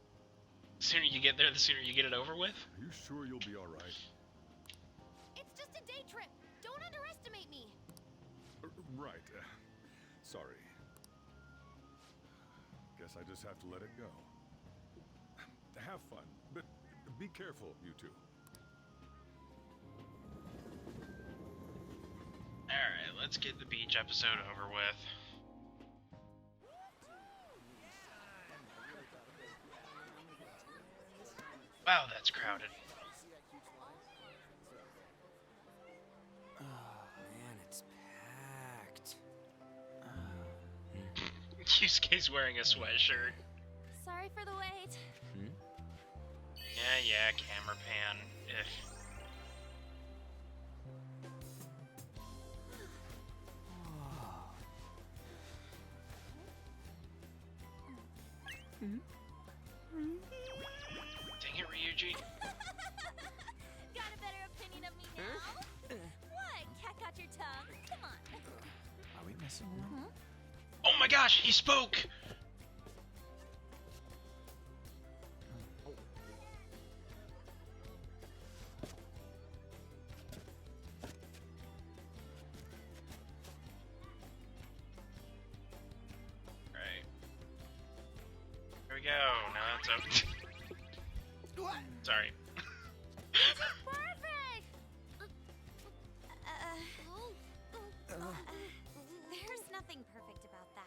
The sooner you get there, the sooner you get it over with. Are you sure you'll be alright? It's just a day trip. Don't underestimate me. Right. Sorry. Guess I just have to let it go. Have fun, but be careful, you two. Alright, let's get the beach episode over with. Wow, that's crowded. Oh, man, it's packed. Yusuke's wearing a sweatshirt. Sorry for the wait. Yeah, camera pan. Ugh. Dang it, Ryuji. Got a better opinion of me now? What? my gosh, he spoke! Alright. Here we go. Now that's up. What? Sorry. Perfect! There's nothing perfect about that.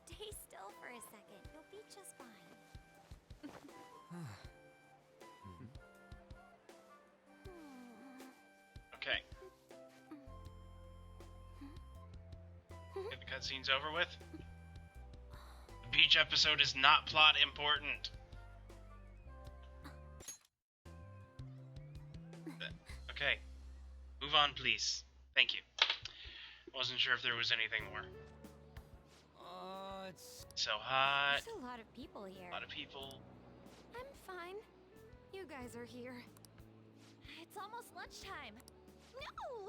Stay still for a second. You'll be just fine. Okay. Get the cutscene's over with. The beach episode is not plot important. Okay. Move on, please. Thank you. Wasn't sure if there was anything more. It's so hot. There's a lot of people here. A lot of people. I'm fine. You guys are here. It's almost lunchtime. No!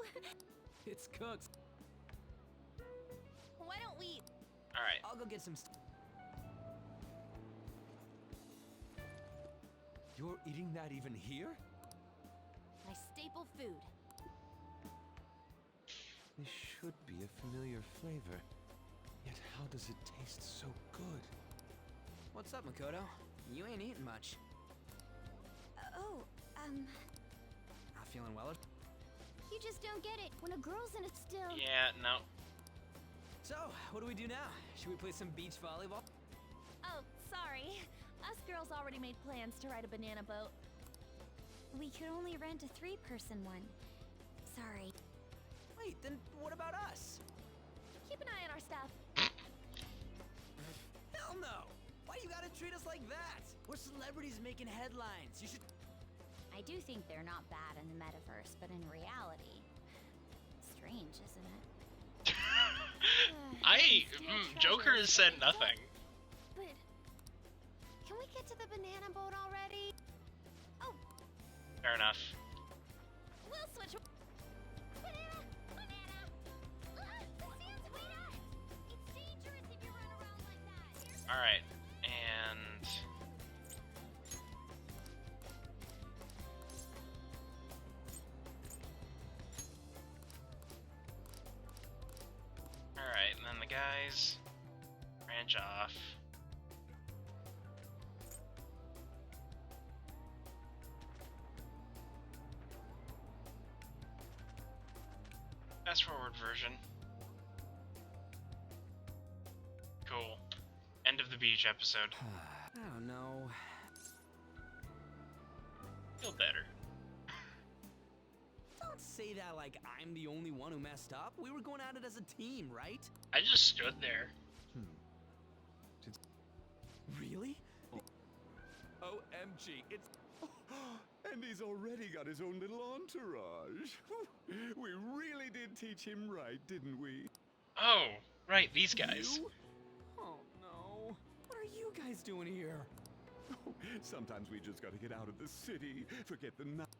It's cooked. Why don't we... Alright. I'll go get some. You're eating that even here? My staple food. This should be a familiar flavor. Yet how does it taste so good? What's up, Makoto? You ain't eating much. Not feeling well? You just don't get it. When a girl's in a still... Yeah, no. So, what do we do now? Should we play some beach volleyball? Oh, sorry. Us girls already made plans to ride a banana boat. We could only rent a 3-person one. Sorry. Wait, then what about us? Keep an eye on our stuff. Hell no! Why you gotta treat us like that? We're celebrities making headlines. You should... I do think they're not bad in the metaverse, but in reality... Strange, isn't it? Joker has said nothing. But... Can we get to the banana boat already? Oh, Fair enough. we'll switch... Banana! Banana! Sans, wait up! It's dangerous if you run around like that. Alright. And... Alright, and then the guys branch off. Fast forward version. Cool. End of the beach episode. I don't know. Feel better. Don't say that like I'm the only one who messed up. We were going at it as a team, right? I just stood there. Really? OMG, it's... And he's already got his own little entourage. We really did teach him right, didn't we? Oh, right, these guys. You? Oh no. What are you guys doing here? Sometimes we just gotta get out of the city, forget the night.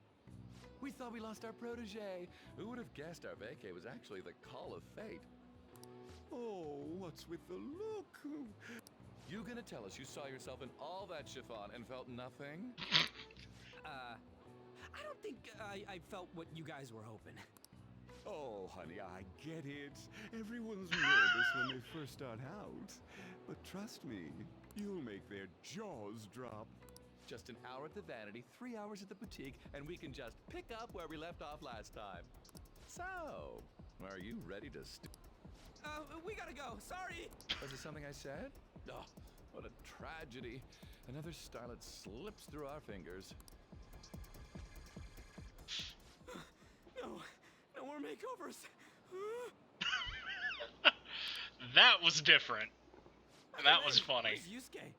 We thought we lost our protege. Who would have guessed our vacay was actually the call of fate? Oh, what's with the look? You gonna tell us you saw yourself in all that chiffon and felt nothing? I don't think I felt what you guys were hoping. Oh, honey, I get it. Everyone's nervous when they first start out. But trust me, you'll make their jaws drop. Just an hour at the Vanity, 3 hours at the boutique, and we can just pick up where we left off last time. So, are you ready to We gotta go. Sorry. Was it something I said? Oh, what a tragedy. Another starlet slips through our fingers. No more makeovers. That was different. And that was funny. Where's Yusuke?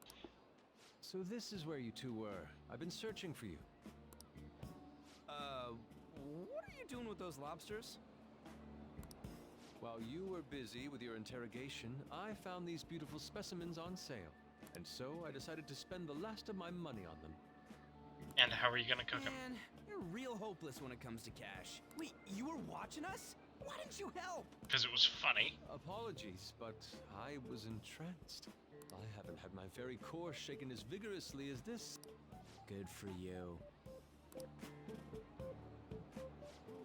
So this is where you two were. I've been searching for you. What are you doing with those lobsters? While you were busy with your interrogation, I found these beautiful specimens on sale. And so I decided to spend the last of my money on them. And how are you gonna cook them? Man, you're real hopeless when it comes to cash. Wait, you were watching us? Why didn't you help? Because it was funny. Apologies, but I was entranced. I haven't had my very core shaken as vigorously as this. Good for you.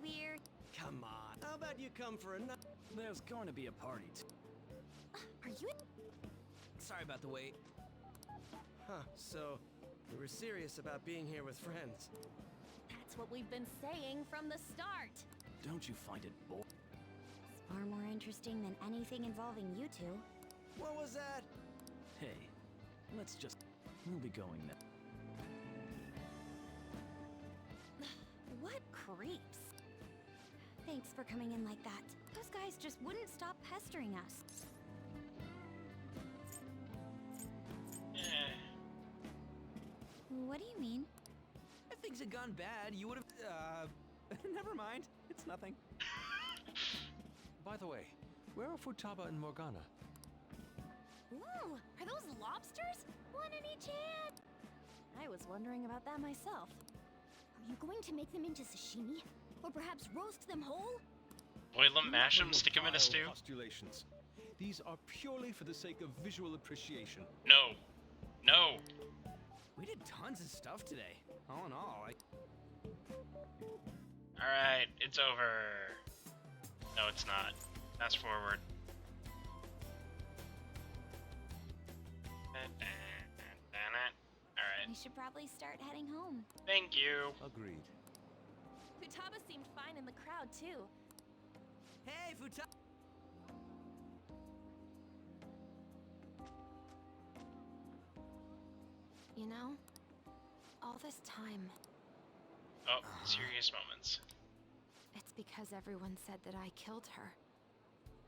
Weird. Come on. How about you come for another? There's going to be a party. Are you? Sorry about the wait. Huh, so you were serious about being here with friends. That's what we've been saying from the start. Don't you find it boring? It's far more interesting than anything involving you two. What was that? Hey, let's just... We'll be going now. What creeps. Thanks for coming in like that. Those guys just wouldn't stop pestering us. What do you mean? If things had gone bad, you would have... Never mind. It's nothing. By the way, where are Futaba and Morgana? Ooh, are those lobsters? One in each hand. I was wondering about that myself. Are you going to make them into sashimi? Or perhaps roast them whole? Boil them, mash them, stick them in a Vile stew. Postulations. These are purely for the sake of visual appreciation. No. No. We did tons of stuff today. All in all, Alright, it's over. No, it's not. Fast forward. Alright. We should probably start heading home. Thank you. Agreed. Futaba seemed fine in the crowd, too. Hey, Futaba! You know, all this time, Oh, serious moments. it's because everyone said that I killed her.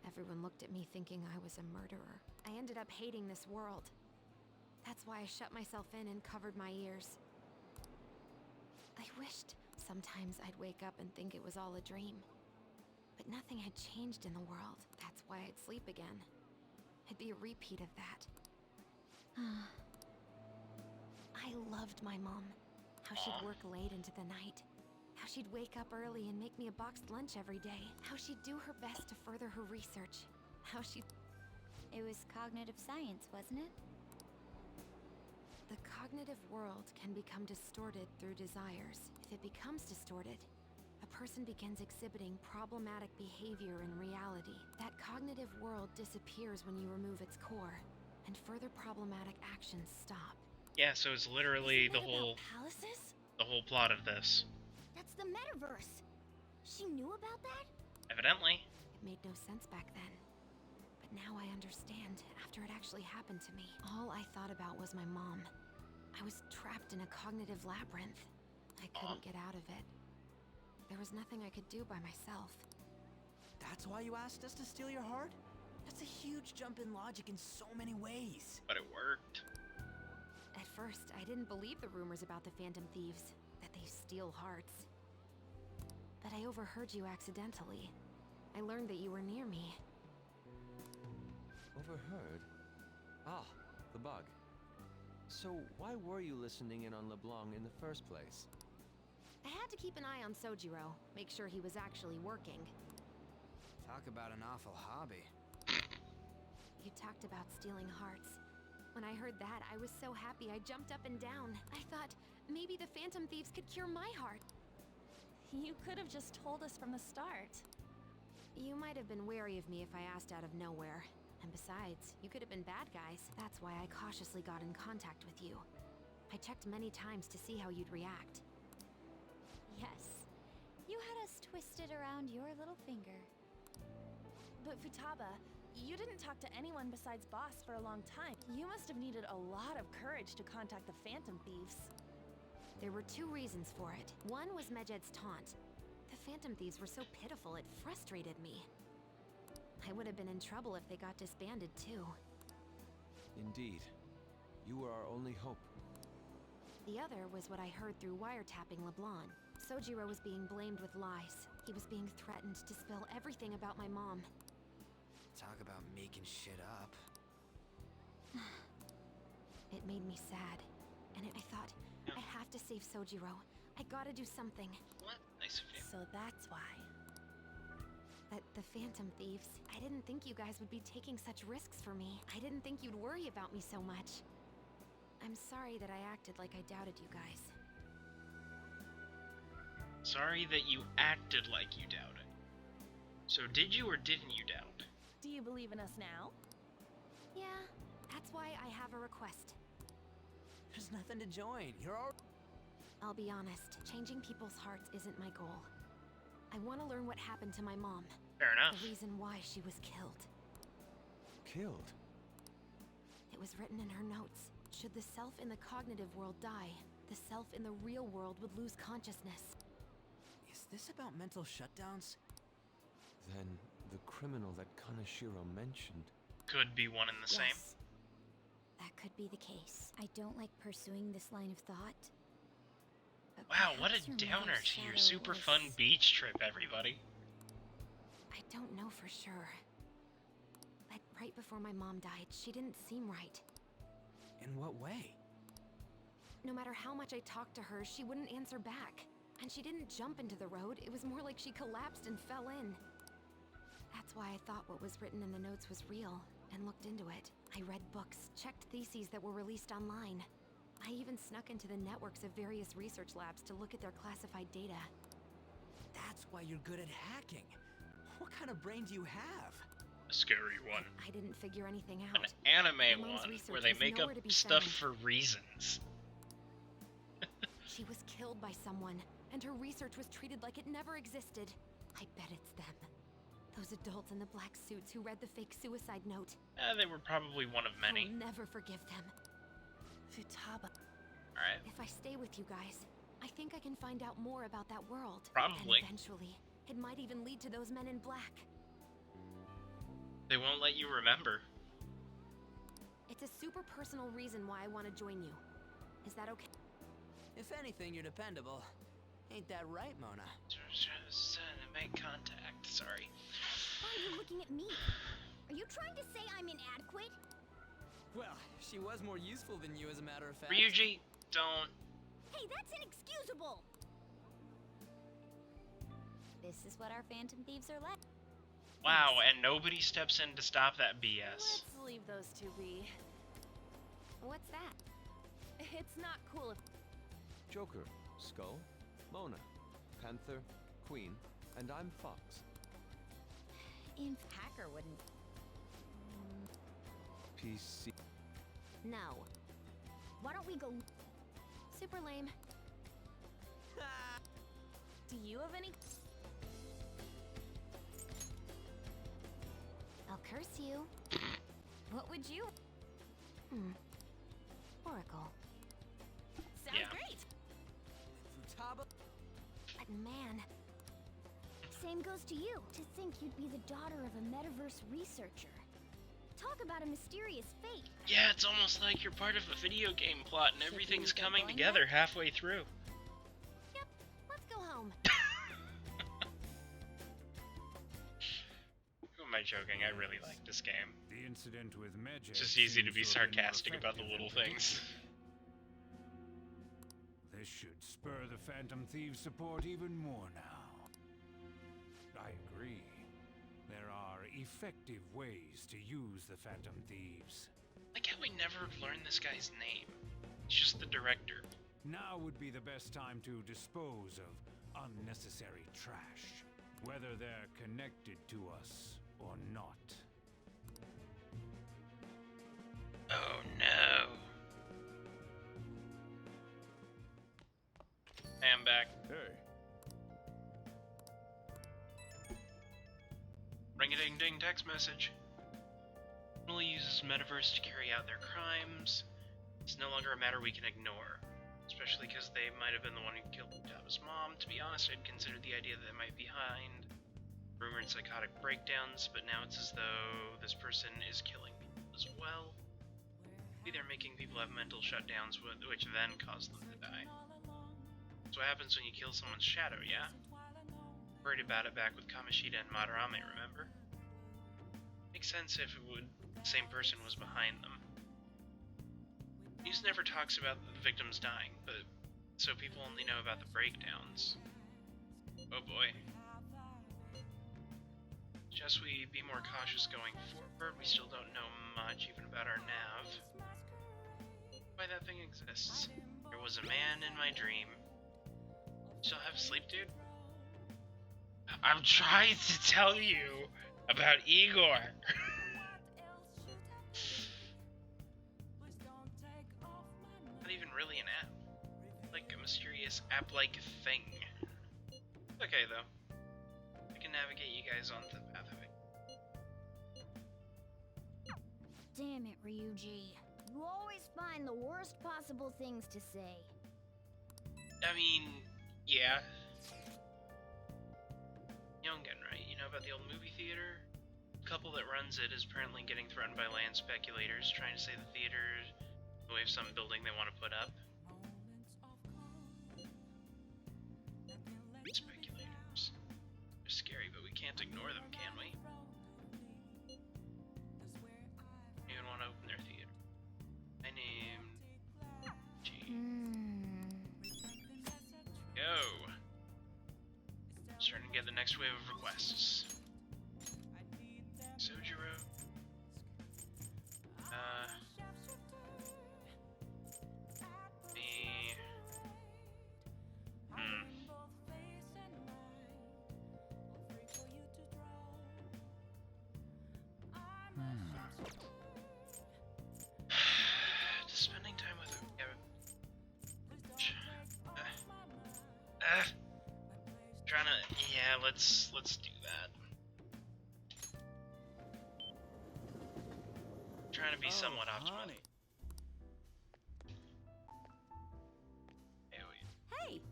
Everyone looked at me thinking I was a murderer. I ended up hating this world. That's why I shut myself in and covered my ears. I wished sometimes I'd wake up and think it was all a dream. But nothing had changed in the world. That's why I'd sleep again. It'd be a repeat of that. I loved my mom. How she'd work late into the night. How she'd wake up early and make me a boxed lunch every day. How she'd do her best to further her research. How she'd... It was cognitive science, wasn't it? The cognitive world can become distorted through desires. If it becomes distorted, a person begins exhibiting problematic behavior in reality. That cognitive world disappears when you remove its core, and further problematic actions stop. Yeah, so it's literally the whole plot of this. That's the metaverse. She knew about that? Evidently. It made no sense back then. But now I understand, after it actually happened to me. All I thought about was my mom. I was trapped in a cognitive labyrinth. I couldn't get out of it. There was nothing I could do by myself. That's why you asked us to steal your heart? That's a huge jump in logic in so many ways. But it worked. At first, I didn't believe the rumors about the Phantom Thieves, that they steal hearts. But I overheard you accidentally. I learned that you were near me. Overheard? Ah, the bug. So why were you listening in on LeBlanc in the first place? I had to keep an eye on Sojiro, make sure he was actually working. Talk about an awful hobby. You talked about stealing hearts. When I heard that, I was so happy I jumped up and down. I thought, maybe the Phantom Thieves could cure my heart. You could have just told us from the start. You might have been wary of me if I asked out of nowhere. And besides, you could have been bad guys. That's why I cautiously got in contact with you. I checked many times to see how you'd react. Yes. You had us twisted around your little finger. But Futaba, you didn't talk to anyone besides Boss for a long time. You must have needed a lot of courage to contact the Phantom Thieves. There were two reasons for it. One was Medjed's taunt. The Phantom Thieves were so pitiful it frustrated me. I would have been in trouble if they got disbanded too. Indeed. You were our only hope. The other was what I heard through wiretapping LeBlanc. Sojiro was being blamed with lies. He was being threatened to spill everything about my mom. Talk about making shit up. It made me sad. And I thought, I have to save Sojiro. I gotta do something. What? Nice of you. So that's why. The Phantom Thieves. I didn't think you guys would be taking such risks for me. I didn't think you'd worry about me so much. I'm sorry that I acted like I doubted you guys. Sorry that you acted like you doubted. So did you or didn't you doubt? Do you believe in us now? Yeah, that's why I have a request. There's nothing to join. You're all... I'll be honest, changing people's hearts isn't my goal. I want to learn what happened to my mom. Fair enough. The reason why she was killed. Killed? It was written in her notes. Should the self in the cognitive world die, the self in the real world would lose consciousness. Is this about mental shutdowns? Then the criminal that Kaneshiro mentioned... Could be one and the same. Yes. That could be the case. I don't like pursuing this line of thought. But Wow, what a perhaps your downer mother's to your shadow super was- fun beach trip, everybody. I don't know for sure. But right before my mom died, she didn't seem right. In what way? No matter how much I talked to her, she wouldn't answer back. And she didn't jump into the road, it was more like she collapsed and fell in. That's why I thought what was written in the notes was real, and looked into it. I read books, checked theses that were released online. I even snuck into the networks of various research labs to look at their classified data. That's why you're good at hacking. What kind of brain do you have? A scary one. I didn't figure anything out. An anime My mom's one research where they was make up nowhere to be stuff found. for reasons. She was killed by someone, and her research was treated like it never existed. I bet it's them. Those adults in the black suits who read the fake suicide note. They were probably one of many. I'll never forgive them. Futaba. Alright. If I stay with you guys, I think I can find out more about that world. Probably. And eventually, it might even lead to those men in black. They won't let you remember. It's a super personal reason why I want to join you. Is that okay? If anything, you're dependable. Ain't that right, Mona? Make contact, sorry. Why are you looking at me? Are you trying to say I'm inadequate? Well, she was more useful than you, as a matter of fact. Ryuji, don't. Hey, that's inexcusable! This is what our Phantom Thieves are like. Wow, and nobody steps in to stop that BS. Let's leave those two be. What's that? It's not cool if... Joker, Skull, Mona, Panther, Queen, and I'm Fox. Inf Hacker wouldn't. PC. No. Why don't we go... Super lame. Do you have any... I'll curse you. What would you... Oracle. Sounds Yeah. great! Futaba? But man, Same goes to you. To think you'd be the daughter of a metaverse researcher. Talk about a mysterious fate. Yeah, it's almost like you're part of a video game plot and Should everything's we get coming going together yet? halfway through. yep, let's go home. Who am I joking? I really like this game. The incident with Medjed It's just easy to seems be have been more sarcastic about the effective little than things. This should spur the Phantom Thieves' support even more now. I agree. There are effective ways to use the Phantom Thieves. Like how we never learned this guy's name. He's just the director. Now would be the best time to dispose of unnecessary trash, whether they're connected to us or not. Oh no. Hey, I'm back. Hey. Ring-a-ding-ding text message. Criminal uses metaverse to carry out their crimes. It's no longer a matter we can ignore. Especially because they might have been the one who killed Futaba's mom. To be honest, I'd considered the idea that they might be behind rumored psychotic breakdowns, but now it's as though this person is killing people as well. Maybe they're making people have mental shutdowns, which then cause them to die. That's what happens when you kill someone's shadow, yeah? Worried about it back with Kamoshida and Madarame, remember? Makes sense if the same person was behind them. News never talks about the victims dying, but so people only know about the breakdowns. Oh boy. suggests we be more cautious going forward. We still don't know much, even about our nav. Why that thing exists. There was a man in my dream. Still have sleep, dude? I'm trying to tell you about Igor. Not even really an app. Like a mysterious app-like thing. Okay, though. I can navigate you guys onto the pathway. Damn it, Ryuji. You always find the worst possible things to say. I mean, yeah. Yongen, right? You know about the old movie theater? The couple that runs it is apparently getting threatened by land speculators, trying to say the theater is the way of some building they want to put up. Speculators. They're scary, but we can't ignore them, can we? Even want to open their theater. I named G. Go. Starting to get the next wave of requests. Sojiro. Me. Just spending time with him. Trying to, yeah, let's do that. Trying to be somewhat optimal. Hey!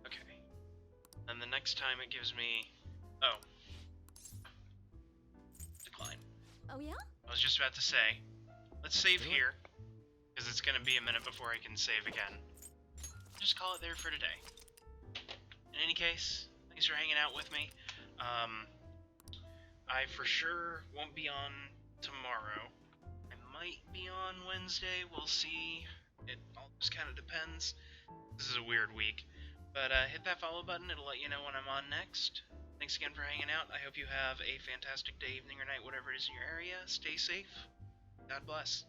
Okay. And the next time it gives me, oh, decline. Oh yeah? I was just about to say, let's save here, because it's going to be a minute before I can save again. Just call it there for today. In any case, thanks for hanging out with me. I for sure won't be on tomorrow. I might be on Wednesday, we'll see. It all just kind of depends. This is a weird week. But hit that follow button, it'll let you know when I'm on next. Thanks again for hanging out. I hope you have a fantastic day, evening, or night, whatever it is in your area. Stay safe. God bless.